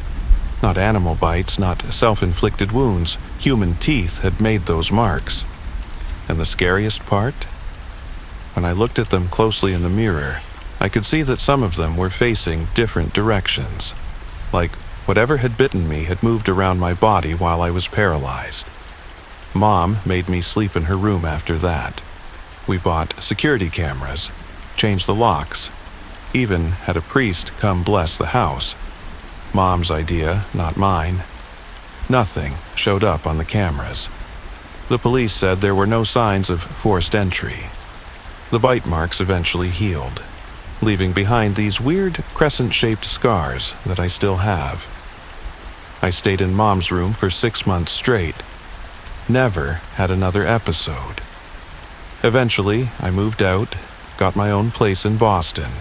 Not animal bites, not self-inflicted wounds. Human teeth had made those marks. And the scariest part? When I looked at them closely in the mirror, I could see that some of them were facing different directions. Like whatever had bitten me had moved around my body while I was paralyzed. Mom made me sleep in her room after that. We bought security cameras, changed the locks, even had a priest come bless the house. Mom's idea, not mine. Nothing showed up on the cameras. The police said there were no signs of forced entry. The bite marks eventually healed, leaving behind these weird crescent-shaped scars that I still have. I stayed in Mom's room for 6 months straight. Never had another episode. Eventually, I moved out, got my own place in Boston.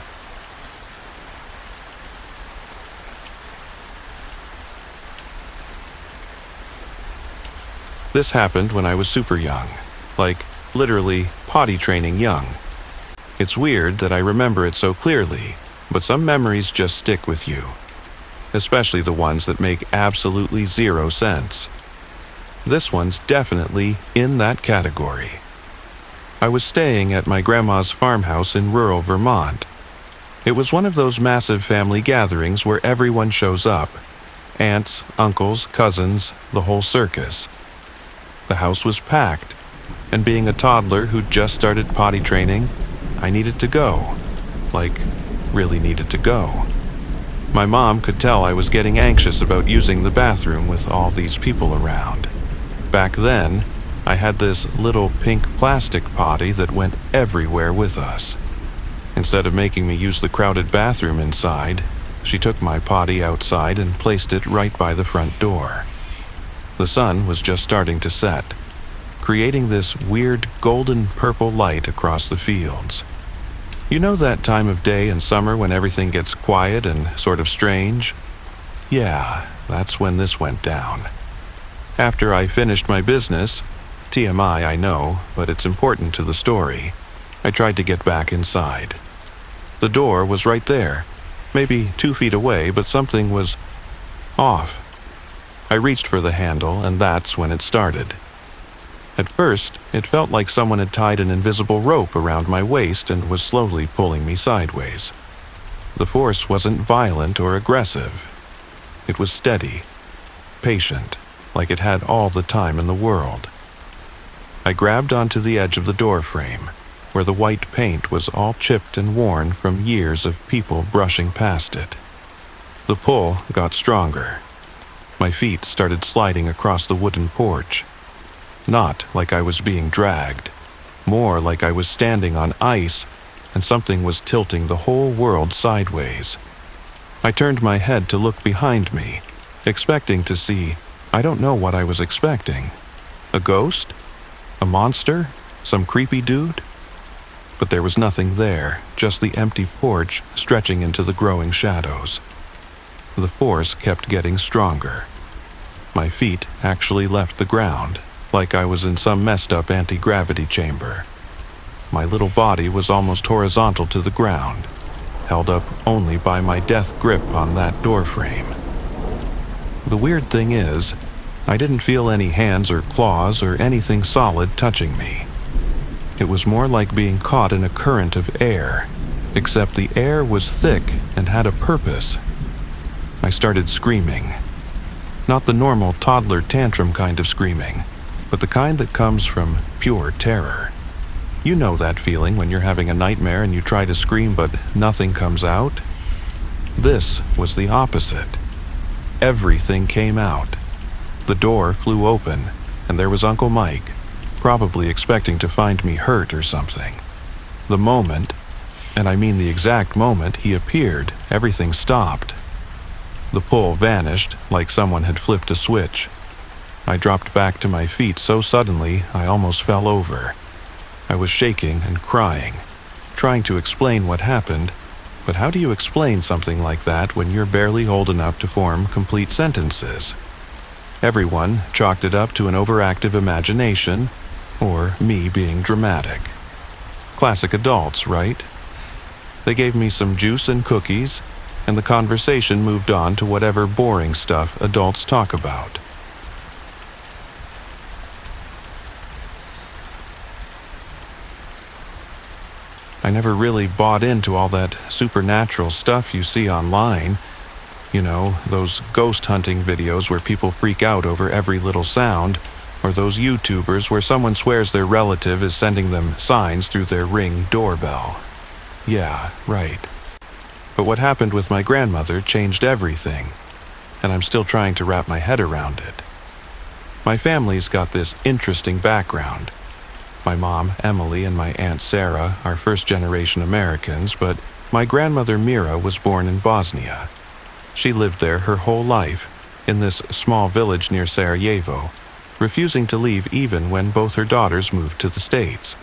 This happened when I was super young, like literally potty training young. It's weird that I remember it so clearly, but some memories just stick with you, especially the ones that make absolutely zero sense. This one's definitely in that category. I was staying at my grandma's farmhouse in rural Vermont. It was one of those massive family gatherings where everyone shows up: aunts, uncles, cousins, the whole circus. The house was packed, and being a toddler who'd just started potty training, I needed to go. Like, really needed to go. My mom could tell I was getting anxious about using the bathroom with all these people around. Back then, I had this little pink plastic potty that went everywhere with us. Instead of making me use the crowded bathroom inside, she took my potty outside and placed it right by the front door. The sun was just starting to set, creating this weird golden purple light across the fields. You know that time of day in summer when everything gets quiet and sort of strange? Yeah, that's when this went down. After I finished my business, TMI I know, but it's important to the story, I tried to get back inside. The door was right there, maybe 2 feet away, but something was off. I reached for the handle, and that's when it started. At first, it felt like someone had tied an invisible rope around my waist and was slowly pulling me sideways. The force wasn't violent or aggressive. It was steady, patient, like it had all the time in the world. I grabbed onto the edge of the door frame, where the white paint was all chipped and worn from years of people brushing past it. The pull got stronger. My feet started sliding across the wooden porch. Not like I was being dragged, more like I was standing on ice and something was tilting the whole world sideways. I turned my head to look behind me, expecting to see, I don't know what I was expecting. A ghost? A monster? Some creepy dude? But there was nothing there, just the empty porch stretching into the growing shadows. The force kept getting stronger. My feet actually left the ground, like I was in some messed up anti-gravity chamber. My little body was almost horizontal to the ground, held up only by my death grip on that doorframe. The weird thing is, I didn't feel any hands or claws or anything solid touching me. It was more like being caught in a current of air, except the air was thick and had a purpose. I started screaming. Not the normal toddler tantrum kind of screaming, but the kind that comes from pure terror. You know that feeling when you're having a nightmare and you try to scream but nothing comes out? This was the opposite. Everything came out. The door flew open, and there was Uncle Mike, probably expecting to find me hurt or something. The moment, and I mean the exact moment, he appeared, everything stopped. The pull vanished like someone had flipped a switch. I dropped back to my feet so suddenly I almost fell over. I was shaking and crying, trying to explain what happened, but how do you explain something like that when you're barely old enough to form complete sentences? Everyone chalked it up to an overactive imagination, or me being dramatic. Classic adults, right? They gave me some juice and cookies, and the conversation moved on to whatever boring stuff adults talk about. I never really bought into all that supernatural stuff you see online. You know, those ghost hunting videos where people freak out over every little sound, or those YouTubers where someone swears their relative is sending them signs through their Ring doorbell. Yeah, right. But what happened with my grandmother changed everything, and I'm still trying to wrap my head around it. My family's got this interesting background. My mom, Emily, and my Aunt Sarah are first-generation Americans, but my grandmother Mira was born in Bosnia. She lived there her whole life, in this small village near Sarajevo, refusing to leave even when both her daughters moved to the States.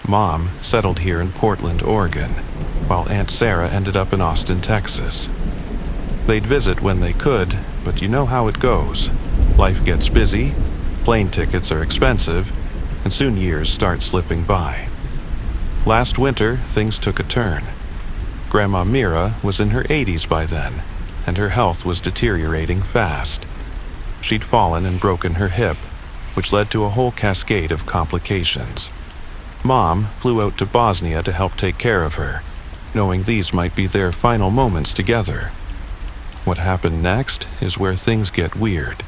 Mom settled here in Portland, Oregon, while Aunt Sarah ended up in Austin, Texas. They'd visit when they could, but you know how it goes. Life gets busy, plane tickets are expensive, and soon years start slipping by. Last winter, things took a turn. Grandma Mira was in her 80s by then, and her health was deteriorating fast. She'd fallen and broken her hip, which led to a whole cascade of complications. Mom flew out to Bosnia to help take care of her, knowing these might be their final moments together. What happened next is where things get weird.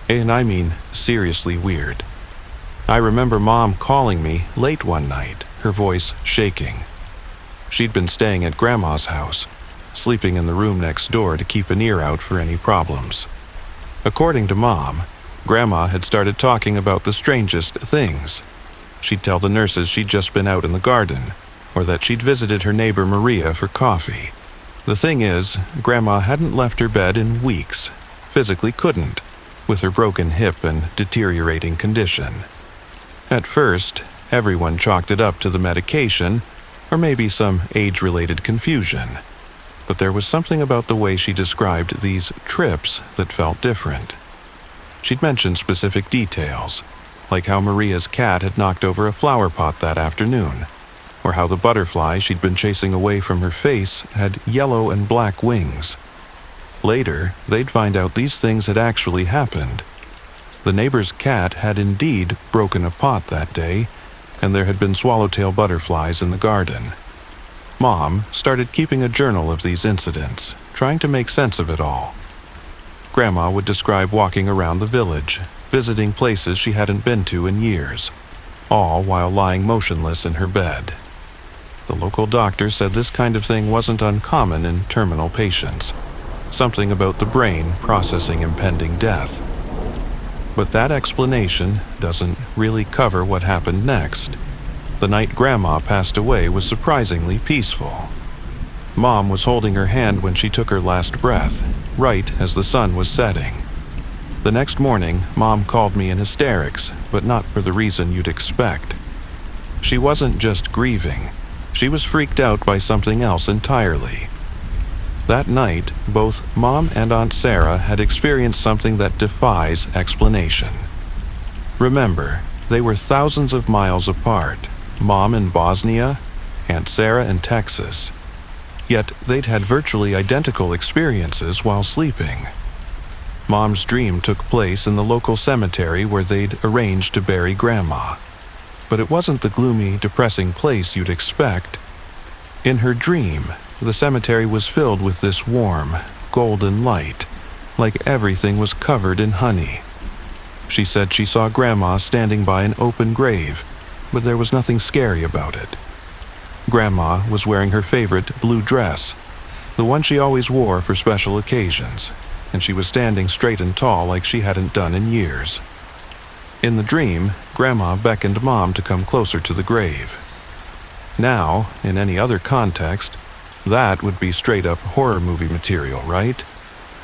And I mean seriously weird. I remember Mom calling me late one night, her voice shaking. She'd been staying at Grandma's house, sleeping in the room next door to keep an ear out for any problems. According to Mom, Grandma had started talking about the strangest things. She'd tell the nurses she'd just been out in the garden, or that she'd visited her neighbor Maria for coffee. The thing is, Grandma hadn't left her bed in weeks, physically couldn't, with her broken hip and deteriorating condition. At first, everyone chalked it up to the medication, or maybe some age-related confusion. But there was something about the way she described these trips that felt different. She'd mentioned specific details, like how Maria's cat had knocked over a flower pot that afternoon, or how the butterfly she'd been chasing away from her face had yellow and black wings. Later, they'd find out these things had actually happened. The neighbor's cat had indeed broken a pot that day, and there had been swallowtail butterflies in the garden. Mom started keeping a journal of these incidents, trying to make sense of it all. Grandma would describe walking around the village, visiting places she hadn't been to in years, all while lying motionless in her bed. The local doctor said this kind of thing wasn't uncommon in terminal patients, something about the brain processing impending death. But that explanation doesn't really cover what happened next. The night Grandma passed away was surprisingly peaceful. Mom was holding her hand when she took her last breath, right as the sun was setting. The next morning, Mom called me in hysterics, but not for the reason you'd expect. She wasn't just grieving. She was freaked out by something else entirely. That night, both Mom and Aunt Sarah had experienced something that defies explanation. Remember, they were thousands of miles apart, Mom in Bosnia, Aunt Sarah in Texas. Yet they'd had virtually identical experiences while sleeping. Mom's dream took place in the local cemetery where they'd arranged to bury Grandma. But it wasn't the gloomy, depressing place you'd expect. In her dream, the cemetery was filled with this warm, golden light, like everything was covered in honey. She said she saw Grandma standing by an open grave, but there was nothing scary about it. Grandma was wearing her favorite blue dress, the one she always wore for special occasions, and she was standing straight and tall like she hadn't done in years. In the dream, Grandma beckoned Mom to come closer to the grave. Now, in any other context, that would be straight-up horror movie material, right?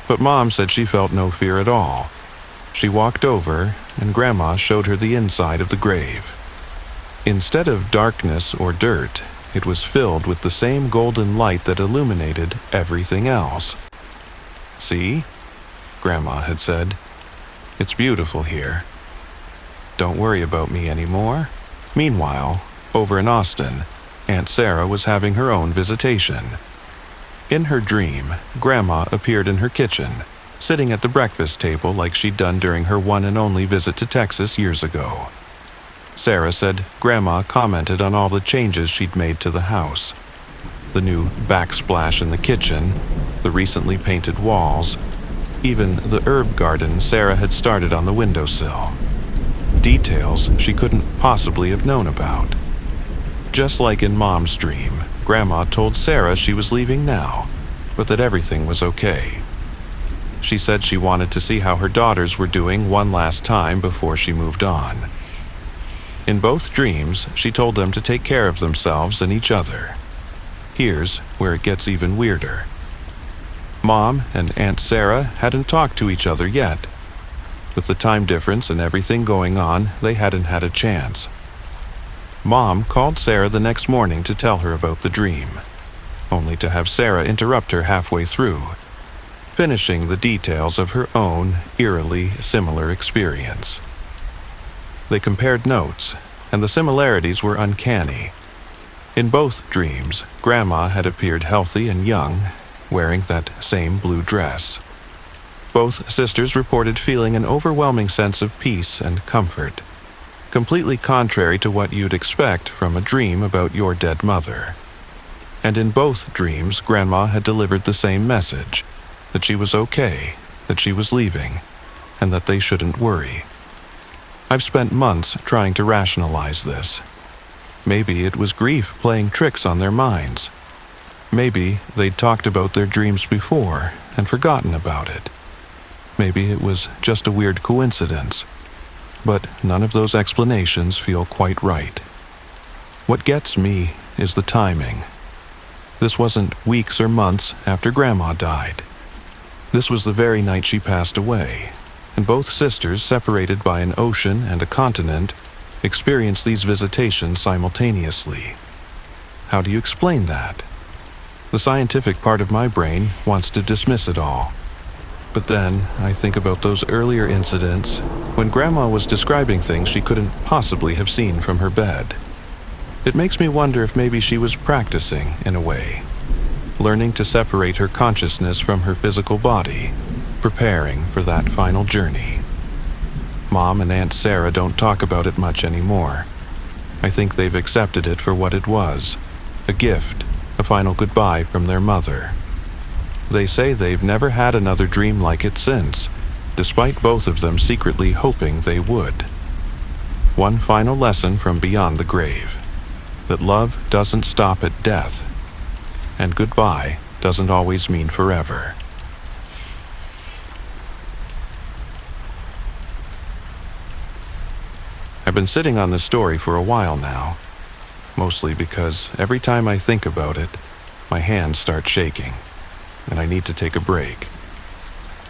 But Mom said she felt no fear at all. She walked over, and Grandma showed her the inside of the grave. Instead of darkness or dirt, it was filled with the same golden light that illuminated everything else. "See?" Grandma had said. "It's beautiful here. Don't worry about me anymore." Meanwhile, over in Austin, Aunt Sarah was having her own visitation. In her dream, Grandma appeared in her kitchen, sitting at the breakfast table like she'd done during her one and only visit to Texas years ago. Sarah said Grandma commented on all the changes she'd made to the house. The new backsplash in the kitchen, the recently painted walls, even the herb garden Sarah had started on the windowsill. Details she couldn't possibly have known about. Just like in Mom's dream, Grandma told Sarah she was leaving now, but that everything was okay. She said she wanted to see how her daughters were doing one last time before she moved on. In both dreams, she told them to take care of themselves and each other. Here's where it gets even weirder. Mom and Aunt Sarah hadn't talked to each other yet. With the time difference and everything going on, they hadn't had a chance. Mom called Sarah the next morning to tell her about the dream, only to have Sarah interrupt her halfway through, finishing the details of her own eerily similar experience. They compared notes, and the similarities were uncanny. In both dreams, Grandma had appeared healthy and young, wearing that same blue dress. Both sisters reported feeling an overwhelming sense of peace and comfort, completely contrary to what you'd expect from a dream about your dead mother. And in both dreams, Grandma had delivered the same message, that she was okay, that she was leaving, and that they shouldn't worry. I've spent months trying to rationalize this. Maybe it was grief playing tricks on their minds. Maybe they'd talked about their dreams before and forgotten about it. Maybe it was just a weird coincidence. But none of those explanations feel quite right. What gets me is the timing. This wasn't weeks or months after Grandma died. This was the very night she passed away, and both sisters, separated by an ocean and a continent, experienced these visitations simultaneously. How do you explain that? The scientific part of my brain wants to dismiss it all. But then I think about those earlier incidents when Grandma was describing things she couldn't possibly have seen from her bed. It makes me wonder if maybe she was practicing, in a way, learning to separate her consciousness from her physical body, preparing for that final journey. Mom and Aunt Sarah don't talk about it much anymore. I think they've accepted it for what it was, a gift, a final goodbye from their mother. They say they've never had another dream like it since, despite both of them secretly hoping they would. one final lesson from beyond the grave, that love doesn't stop at death, and goodbye doesn't always mean forever. I've been sitting on this story for a while now, mostly because every time I think about it, my hands start shaking, and I need to take a break.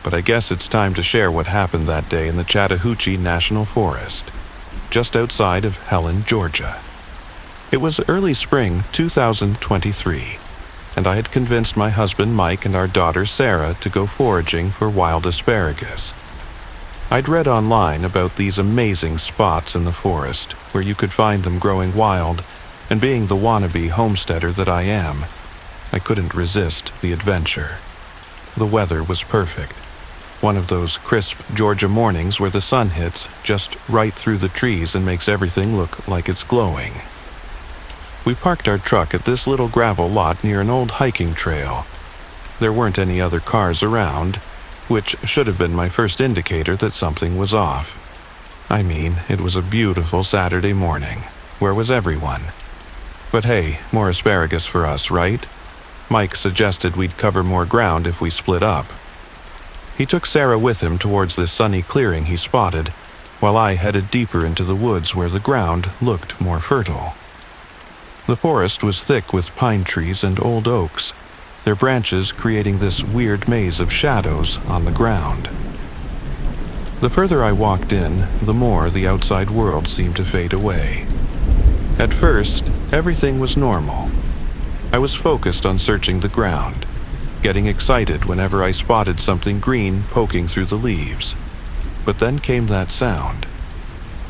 But I guess it's time to share what happened that day in the Chattahoochee National Forest, just outside of Helen, Georgia. It was early spring 2023, and I had convinced my husband Mike and our daughter Sarah to go foraging for wild asparagus. I'd read online about these amazing spots in the forest where you could find them growing wild, and being the wannabe homesteader that I am, I couldn't resist the adventure. The weather was perfect. One of those crisp Georgia mornings where the sun hits just right through the trees and makes everything look like it's glowing. We parked our truck at this little gravel lot near an old hiking trail. There weren't any other cars around, which should have been my first indicator that something was off. I mean, it was a beautiful Saturday morning. Where was everyone? But hey, more asparagus for us, right? Mike suggested we'd cover more ground if we split up. He took Sarah with him towards this sunny clearing he spotted, while I headed deeper into the woods where the ground looked more fertile. The forest was thick with pine trees and old oaks, their branches creating this weird maze of shadows on the ground. The further I walked in, the more the outside world seemed to fade away. At first, everything was normal. I was focused on searching the ground, getting excited whenever I spotted something green poking through the leaves. But then came that sound.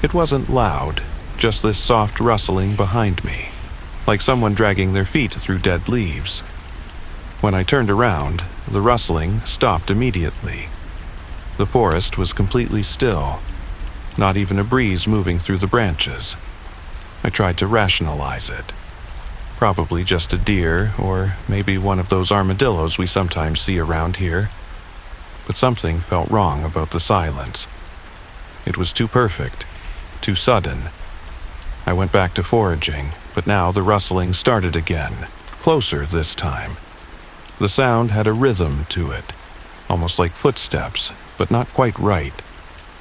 It wasn't loud, just this soft rustling behind me, like someone dragging their feet through dead leaves. When I turned around, the rustling stopped immediately. The forest was completely still, not even a breeze moving through the branches. I tried to rationalize it. Probably just a deer, or maybe one of those armadillos we sometimes see around here. But something felt wrong about the silence. It was too perfect, too sudden. I went back to foraging, but now the rustling started again, closer this time. The sound had a rhythm to it, almost like footsteps, but not quite right.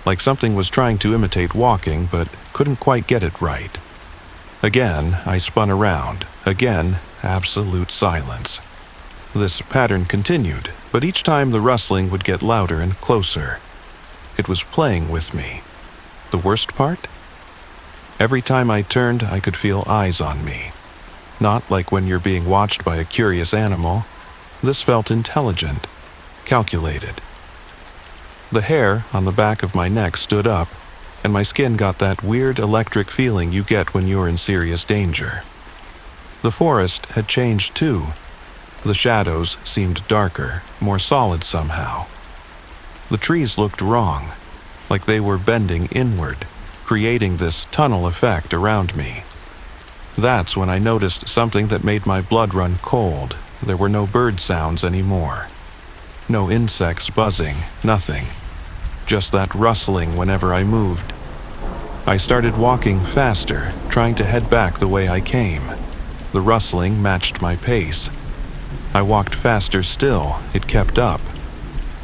Like something was trying to imitate walking, but couldn't quite get it right. Again, I spun around. Again, absolute silence. This pattern continued, but each time the rustling would get louder and closer. It was playing with me. The worst part? Every time I turned, I could feel eyes on me. Not like when you're being watched by a curious animal. This felt intelligent, calculated. The hair on the back of my neck stood up, and my skin got that weird electric feeling you get when you're in serious danger. The forest had changed too. The shadows seemed darker, more solid somehow. The trees looked wrong, like they were bending inward, creating this tunnel effect around me. That's when I noticed something that made my blood run cold. There were no bird sounds anymore. No insects buzzing, nothing. Just that rustling whenever I moved. I started walking faster, trying to head back the way I came. The rustling matched my pace. I walked faster still, it kept up.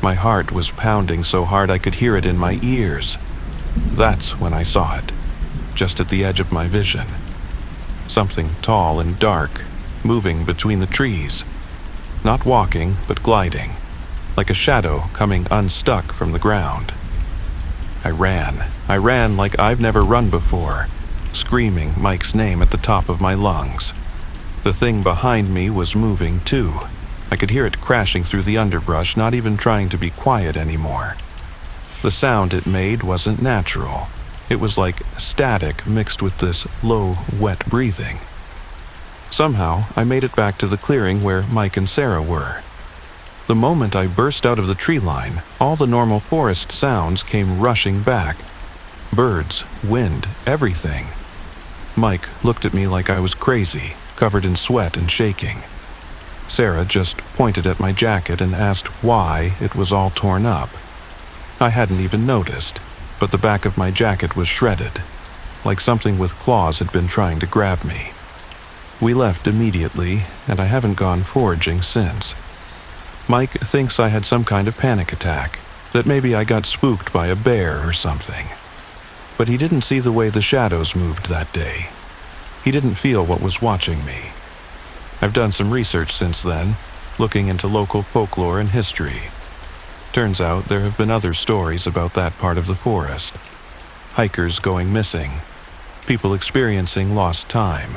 My heart was pounding so hard I could hear it in my ears. That's when I saw it, just at the edge of my vision. Something tall and dark, moving between the trees. Not walking, but gliding, like a shadow coming unstuck from the ground. I ran like I've never run before, screaming Mike's name at the top of my lungs. The thing behind me was moving too. I could hear it crashing through the underbrush, not even trying to be quiet anymore. The sound it made wasn't natural. It was like static mixed with this low, wet breathing. Somehow, I made it back to the clearing where Mike and Sarah were. The moment I burst out of the tree line, all the normal forest sounds came rushing back. Birds, wind, everything. Mike looked at me like I was crazy, covered in sweat and shaking. Sarah just pointed at my jacket and asked why it was all torn up. I hadn't even noticed, but the back of my jacket was shredded. like something with claws had been trying to grab me. We left immediately, and I haven't gone foraging since. Mike thinks I had some kind of panic attack, that maybe I got spooked by a bear or something. But he didn't see the way the shadows moved that day. He didn't feel what was watching me. I've done some research since then, looking into local folklore and history. Turns out there have been other stories about that part of the forest. Hikers going missing, people experiencing lost time,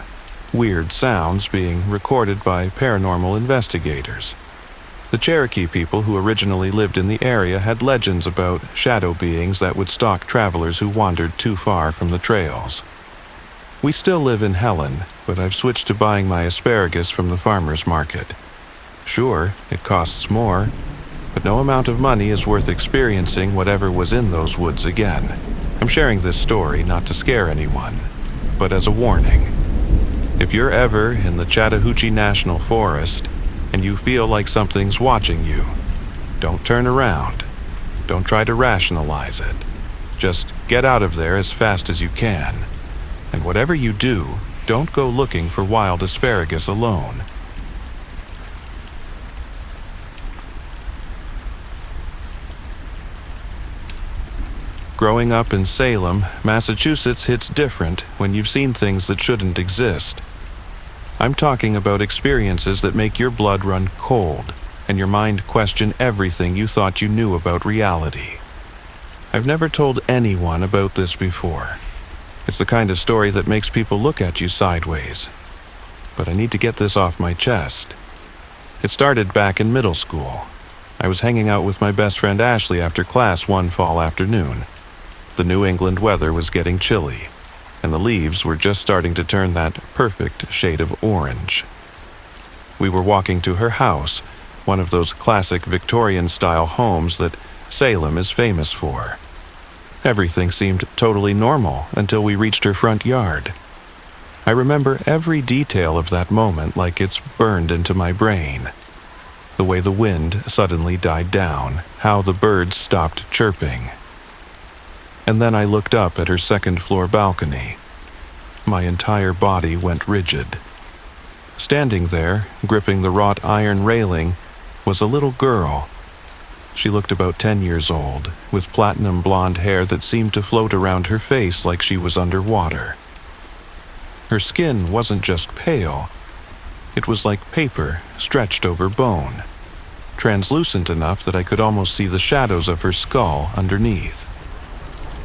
weird sounds being recorded by paranormal investigators. The Cherokee people who originally lived in the area had legends about shadow beings that would stalk travelers who wandered too far from the trails. We still live in Helen, but I've switched to buying my asparagus from the farmer's market. Sure, it costs more, but no amount of money is worth experiencing whatever was in those woods again. I'm sharing this story not to scare anyone, but as a warning. If you're ever in the Chattahoochee National Forest and you feel like something's watching you, don't turn around. Don't try to rationalize it. Just get out of there as fast as you can. And whatever you do, don't go looking for wild asparagus alone. Growing up in Salem, Massachusetts hits different when you've seen things that shouldn't exist. I'm talking about experiences that make your blood run cold and your mind question everything you thought you knew about reality. I've never told anyone about this before. It's the kind of story that makes people look at you sideways. But I need to get this off my chest. It started back in middle school. I was hanging out with my best friend Ashley after class one fall afternoon. The New England weather was getting chilly, and the leaves were just starting to turn that perfect shade of orange. We were walking to her house, one of those classic Victorian-style homes that Salem is famous for. Everything seemed totally normal until we reached her front yard. I remember every detail of that moment like it's burned into my brain. The way the wind suddenly died down, how the birds stopped chirping. And then I looked up at her second-floor balcony. My entire body went rigid. Standing there, gripping the wrought iron railing, was a little girl. She looked about 10 years old, with platinum blonde hair that seemed to float around her face like she was underwater. Her skin wasn't just pale. It was like paper stretched over bone, translucent enough that I could almost see the shadows of her skull underneath.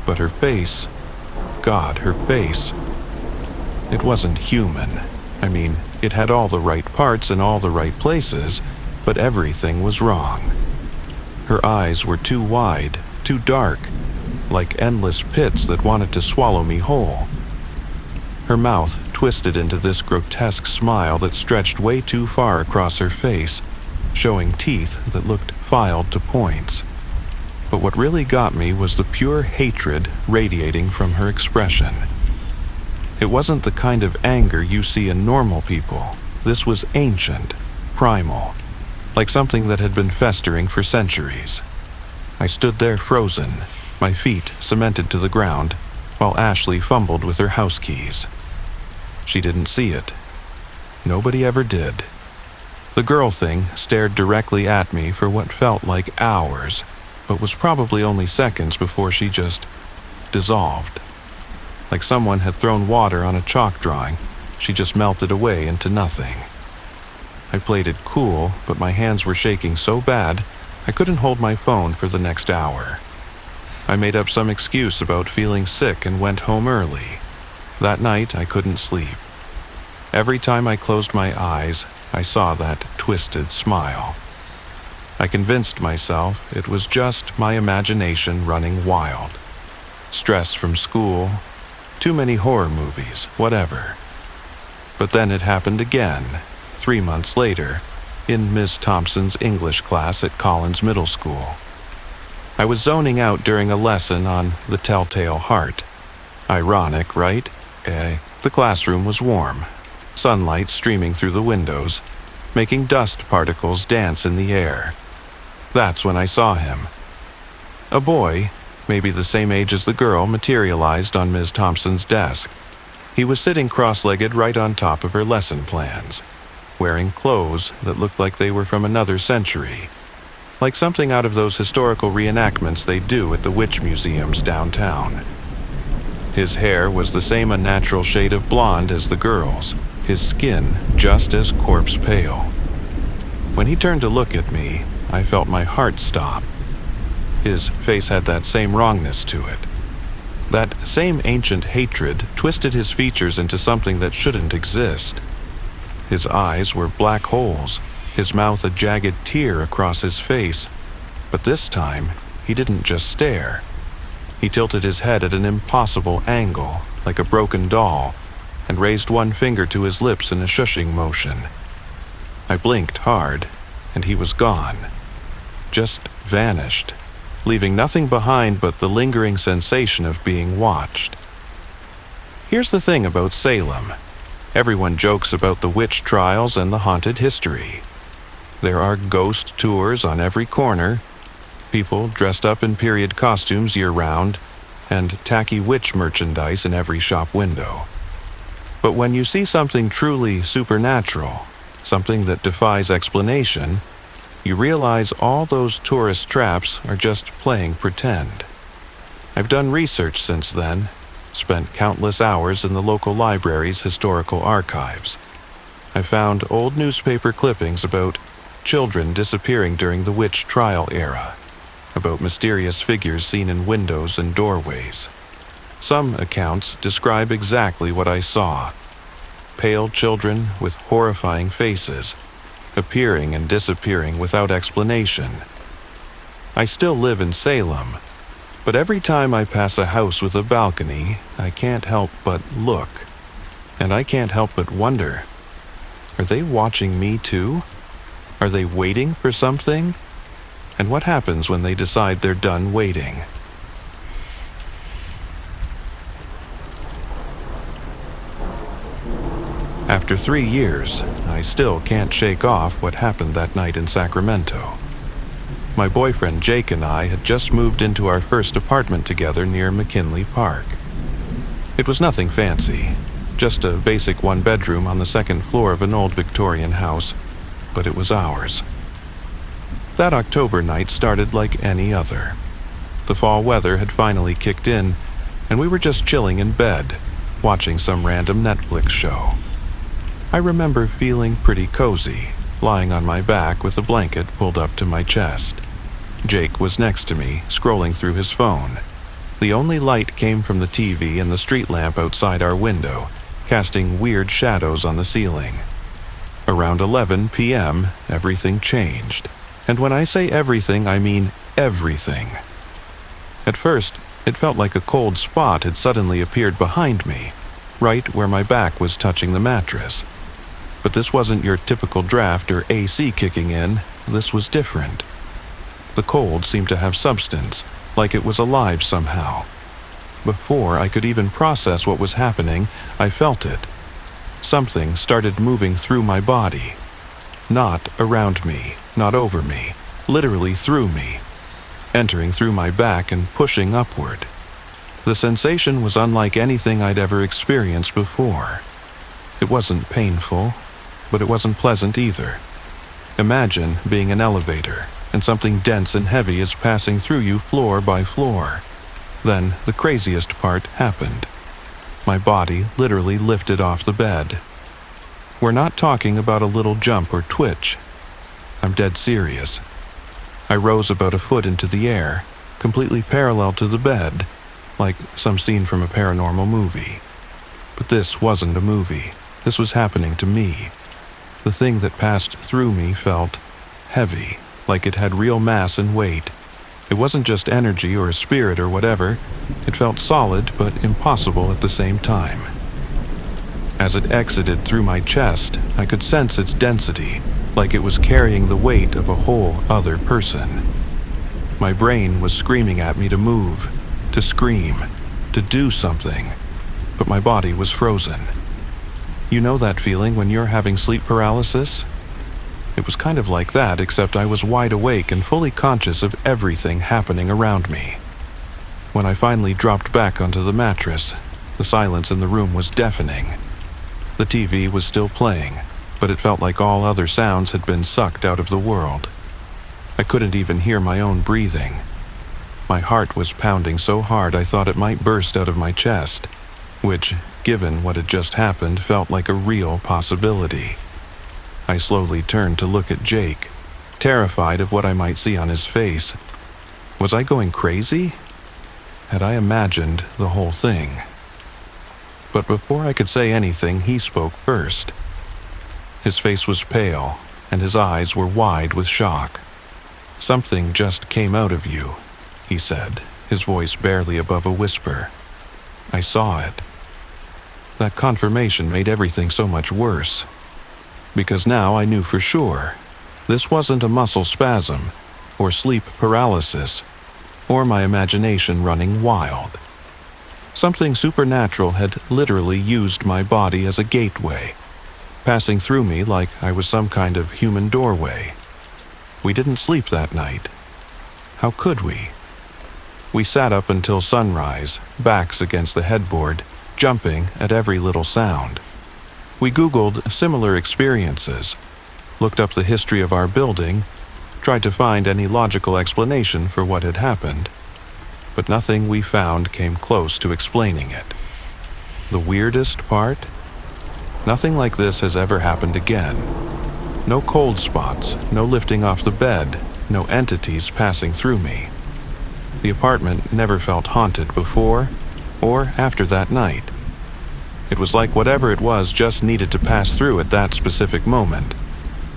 But her face, God, her face, it wasn't human. I mean, it had all the right parts in all the right places, but everything was wrong. Her eyes were too wide, too dark, like endless pits that wanted to swallow me whole. Her mouth twisted into this grotesque smile that stretched way too far across her face, showing teeth that looked filed to points. But what really got me was the pure hatred radiating from her expression. It wasn't the kind of anger you see in normal people. This was ancient, primal, like something that had been festering for centuries. I stood there frozen, my feet cemented to the ground, while Ashley fumbled with her house keys. She didn't see it. Nobody ever did. The girl thing stared directly at me for what felt like hours, but was probably only seconds before she just dissolved. Like someone had thrown water on a chalk drawing, she just melted away into nothing. I played it cool, but my hands were shaking so bad, I couldn't hold my phone for the next hour. I made up some excuse about feeling sick and went home early. That night, I couldn't sleep. Every time I closed my eyes, I saw that twisted smile. I convinced myself it was just my imagination running wild. Stress from school, too many horror movies, whatever. But then it happened again, 3 months later, in Miss Thompson's English class at Collins Middle School. I was zoning out during a lesson on the telltale heart. Ironic, right? The classroom was warm, sunlight streaming through the windows, making dust particles dance in the air. That's when I saw him. A boy, maybe the same age as the girl, materialized on Ms. Thompson's desk. He was sitting cross-legged right on top of her lesson plans, wearing clothes that looked like they were from another century, like something out of those historical reenactments they do at the witch museums downtown. His hair was the same unnatural shade of blonde as the girl's, his skin just as corpse pale. When he turned to look at me, I felt my heart stop. His face had that same wrongness to it. That same ancient hatred twisted his features into something that shouldn't exist. His eyes were black holes, his mouth a jagged tear across his face, but this time he didn't just stare. He tilted his head at an impossible angle, like a broken doll, and raised one finger to his lips in a shushing motion. I blinked hard, and he was gone. Just vanished, leaving nothing behind but the lingering sensation of being watched. Here's the thing about Salem. Everyone jokes about the witch trials and the haunted history. There are ghost tours on every corner, people dressed up in period costumes year-round, and tacky witch merchandise in every shop window. But when you see something truly supernatural, something that defies explanation, you realize all those tourist traps are just playing pretend. I've done research since then, spent countless hours in the local library's historical archives. I found old newspaper clippings about children disappearing during the witch trial era, about mysterious figures seen in windows and doorways. Some accounts describe exactly what I saw: pale children with horrifying faces, appearing and disappearing without explanation. I still live in Salem, but every time I pass a house with a balcony, I can't help but look. And I can't help but wonder, are they watching me too? Are they waiting for something? And what happens when they decide they're done waiting? After 3 years, I still can't shake off what happened that night in Sacramento. My boyfriend Jake and I had just moved into our first apartment together near McKinley Park. It was nothing fancy, just a basic one-bedroom on the second floor of an old Victorian house, but it was ours. That October night started like any other. The fall weather had finally kicked in, and we were just chilling in bed, watching some random Netflix show. I remember feeling pretty cozy, lying on my back with a blanket pulled up to my chest. Jake was next to me, scrolling through his phone. The only light came from the TV and the street lamp outside our window, casting weird shadows on the ceiling. Around 11 p.m., everything changed. And when I say everything, I mean everything. At first, it felt like a cold spot had suddenly appeared behind me, right where my back was touching the mattress. But this wasn't your typical draft or AC kicking in. This was different. The cold seemed to have substance, like it was alive somehow. Before I could even process what was happening, I felt it. Something started moving through my body. Not around me, not over me, literally through me, entering through my back and pushing upward. The sensation was unlike anything I'd ever experienced before. It wasn't painful, but it wasn't pleasant either. Imagine being an elevator, and something dense and heavy is passing through you floor by floor. Then the craziest part happened. My body literally lifted off the bed. We're not talking about a little jump or twitch. I'm dead serious. I rose about a foot into the air, completely parallel to the bed, like some scene from a paranormal movie. But this wasn't a movie. This was happening to me. The thing that passed through me felt heavy, like it had real mass and weight. It wasn't just energy or a spirit or whatever. It felt solid but impossible at the same time. As it exited through my chest, I could sense its density, like it was carrying the weight of a whole other person. My brain was screaming at me to move, to scream, to do something, but my body was frozen. You know that feeling when you're having sleep paralysis? It was kind of like that, except I was wide awake and fully conscious of everything happening around me. When I finally dropped back onto the mattress, the silence in the room was deafening. The TV was still playing, but it felt like all other sounds had been sucked out of the world. I couldn't even hear my own breathing. My heart was pounding so hard I thought it might burst out of my chest, which, given what had just happened, felt like a real possibility. I slowly turned to look at Jake, terrified of what I might see on his face. Was I going crazy? Had I imagined the whole thing? But before I could say anything, he spoke first. His face was pale, and his eyes were wide with shock. "Something just came out of you," he said, his voice barely above a whisper. "I saw it." That confirmation made everything so much worse. Because now I knew for sure. This wasn't a muscle spasm, or sleep paralysis, or my imagination running wild. Something supernatural had literally used my body as a gateway, passing through me like I was some kind of human doorway. We didn't sleep that night. How could we? We sat up until sunrise, backs against the headboard, jumping at every little sound. We Googled similar experiences, looked up the history of our building, tried to find any logical explanation for what had happened, but nothing we found came close to explaining it. The weirdest part? Nothing like this has ever happened again. No cold spots, no lifting off the bed, no entities passing through me. The apartment never felt haunted before or after that night. It was like whatever it was just needed to pass through at that specific moment,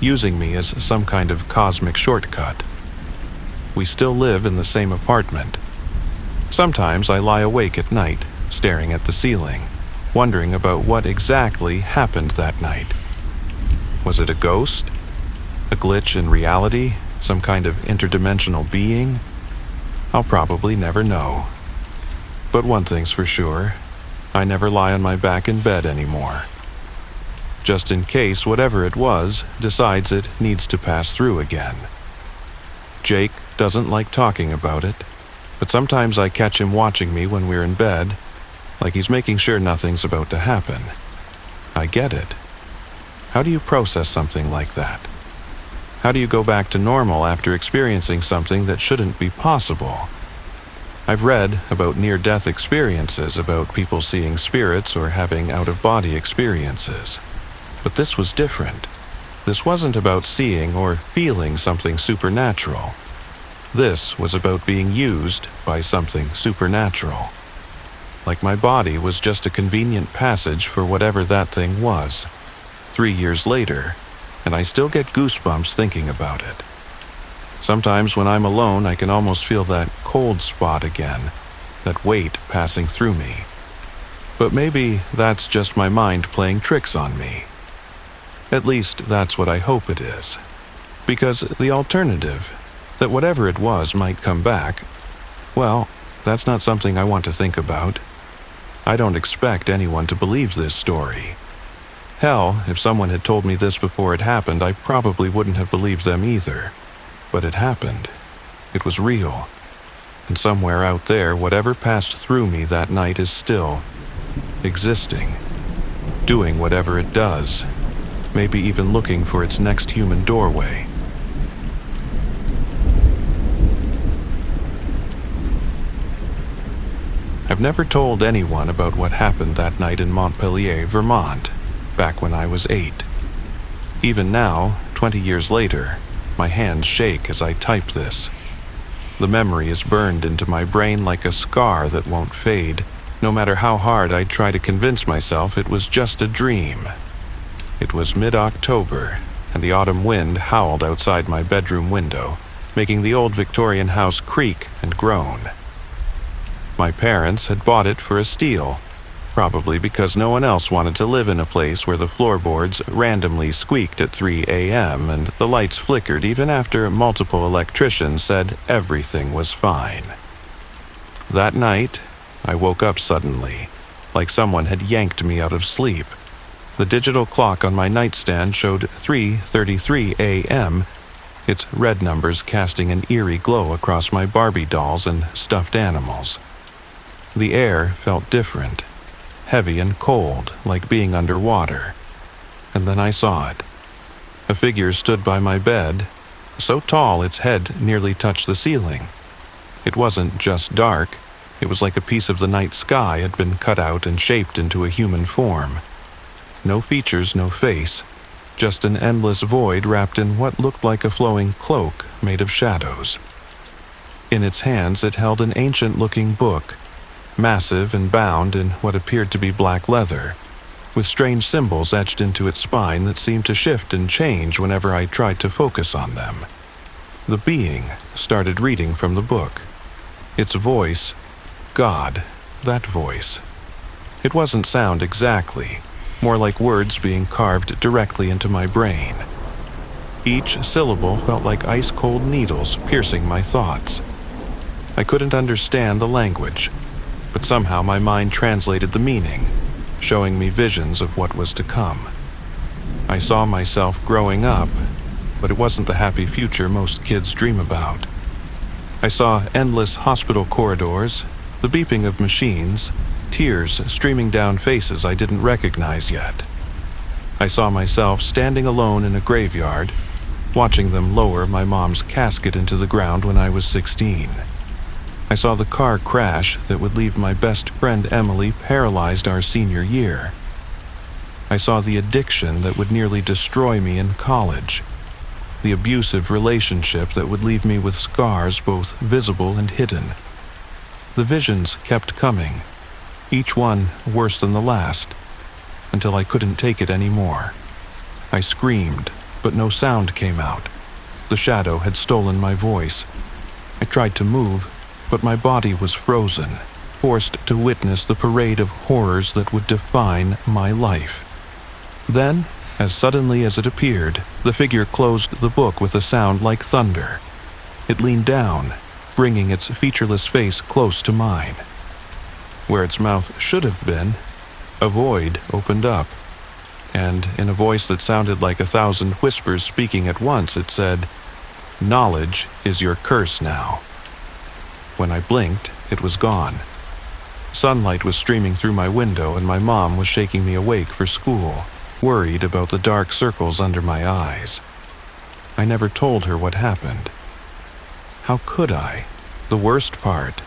using me as some kind of cosmic shortcut. We still live in the same apartment. Sometimes I lie awake at night, staring at the ceiling, wondering about what exactly happened that night. Was it a ghost? A glitch in reality? Some kind of interdimensional being? I'll probably never know. But one thing's for sure, I never lie on my back in bed anymore. Just in case whatever it was decides it needs to pass through again. Jake doesn't like talking about it, but sometimes I catch him watching me when we're in bed, like he's making sure nothing's about to happen. I get it. How do you process something like that? How do you go back to normal after experiencing something that shouldn't be possible? I've read about near-death experiences, about people seeing spirits or having out-of-body experiences. But this was different. This wasn't about seeing or feeling something supernatural. This was about being used by something supernatural. Like my body was just a convenient passage for whatever that thing was. 3 years later, and I still get goosebumps thinking about it. Sometimes when I'm alone, I can almost feel that cold spot again, that weight passing through me. But maybe that's just my mind playing tricks on me. At least that's what I hope it is. Because the alternative, that whatever it was might come back, well, that's not something I want to think about. I don't expect anyone to believe this story. Hell, if someone had told me this before it happened, I probably wouldn't have believed them either. But it happened. It was real. And somewhere out there, whatever passed through me that night is still existing, doing whatever it does, maybe even looking for its next human doorway. I've never told anyone about what happened that night in Montpelier, Vermont, back when I was 8. Even now, 20 years later, my hands shake as I type this. The memory is burned into my brain like a scar that won't fade, no matter how hard I try to convince myself it was just a dream. It was mid-October, and the autumn wind howled outside my bedroom window, making the old Victorian house creak and groan. My parents had bought it for a steal, probably because no one else wanted to live in a place where the floorboards randomly squeaked at 3 a.m. and the lights flickered even after multiple electricians said everything was fine. That night, I woke up suddenly, like someone had yanked me out of sleep. The digital clock on my nightstand showed 3:33 a.m., its red numbers casting an eerie glow across my Barbie dolls and stuffed animals. The air felt different, heavy and cold, like being underwater. And then I saw it. A figure stood by my bed, so tall its head nearly touched the ceiling. It wasn't just dark, it was like a piece of the night sky had been cut out and shaped into a human form. No features, no face, just an endless void wrapped in what looked like a flowing cloak made of shadows. In its hands it held an ancient-looking book, massive and bound in what appeared to be black leather, with strange symbols etched into its spine that seemed to shift and change whenever I tried to focus on them. The being started reading from the book. Its voice, God, that voice. It wasn't sound exactly, more like words being carved directly into my brain. Each syllable felt like ice-cold needles piercing my thoughts. I couldn't understand the language, but somehow my mind translated the meaning, showing me visions of what was to come. I saw myself growing up, but it wasn't the happy future most kids dream about. I saw endless hospital corridors, the beeping of machines, tears streaming down faces I didn't recognize yet. I saw myself standing alone in a graveyard, watching them lower my mom's casket into the ground when I was 16. I saw the car crash that would leave my best friend Emily paralyzed our senior year. I saw the addiction that would nearly destroy me in college, the abusive relationship that would leave me with scars both visible and hidden. The visions kept coming, each one worse than the last, until I couldn't take it anymore. I screamed, but no sound came out. The shadow had stolen my voice. I tried to move, but my body was frozen, forced to witness the parade of horrors that would define my life. Then, as suddenly as it appeared, the figure closed the book with a sound like thunder. It leaned down, bringing its featureless face close to mine. Where its mouth should have been, a void opened up, and in a voice that sounded like 1,000 whispers speaking at once, it said, "Knowledge is your curse now." When I blinked, it was gone. Sunlight was streaming through my window and my mom was shaking me awake for school, worried about the dark circles under my eyes. I never told her what happened. How could I? The worst part.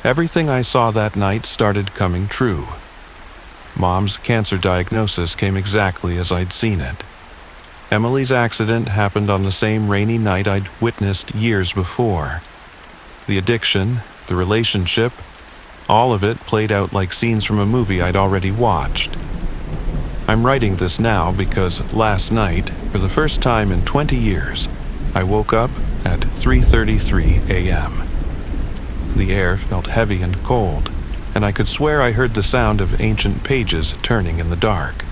Everything I saw that night started coming true. Mom's cancer diagnosis came exactly as I'd seen it. Emily's accident happened on the same rainy night I'd witnessed years before. The addiction, the relationship, all of it played out like scenes from a movie I'd already watched. I'm writing this now because last night, for the first time in 20 years, I woke up at 3:33 a.m. The air felt heavy and cold, and I could swear I heard the sound of ancient pages turning in the dark.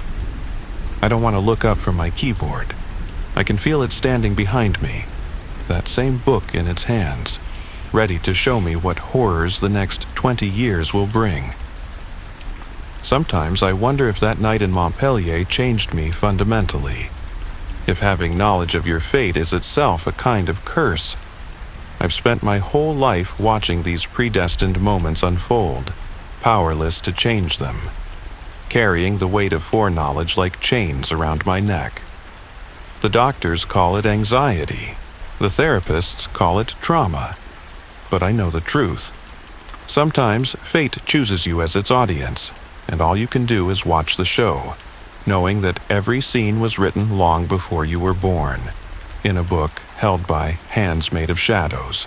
I don't want to look up from my keyboard. I can feel it standing behind me, that same book in its hands, ready to show me what horrors the next 20 years will bring. Sometimes I wonder if that night in Montpellier changed me fundamentally, if having knowledge of your fate is itself a kind of curse. I've spent my whole life watching these predestined moments unfold, powerless to change them, carrying the weight of foreknowledge like chains around my neck. The doctors call it anxiety. The therapists call it trauma. But I know the truth. Sometimes fate chooses you as its audience, and all you can do is watch the show, knowing that every scene was written long before you were born, in a book held by hands made of shadows.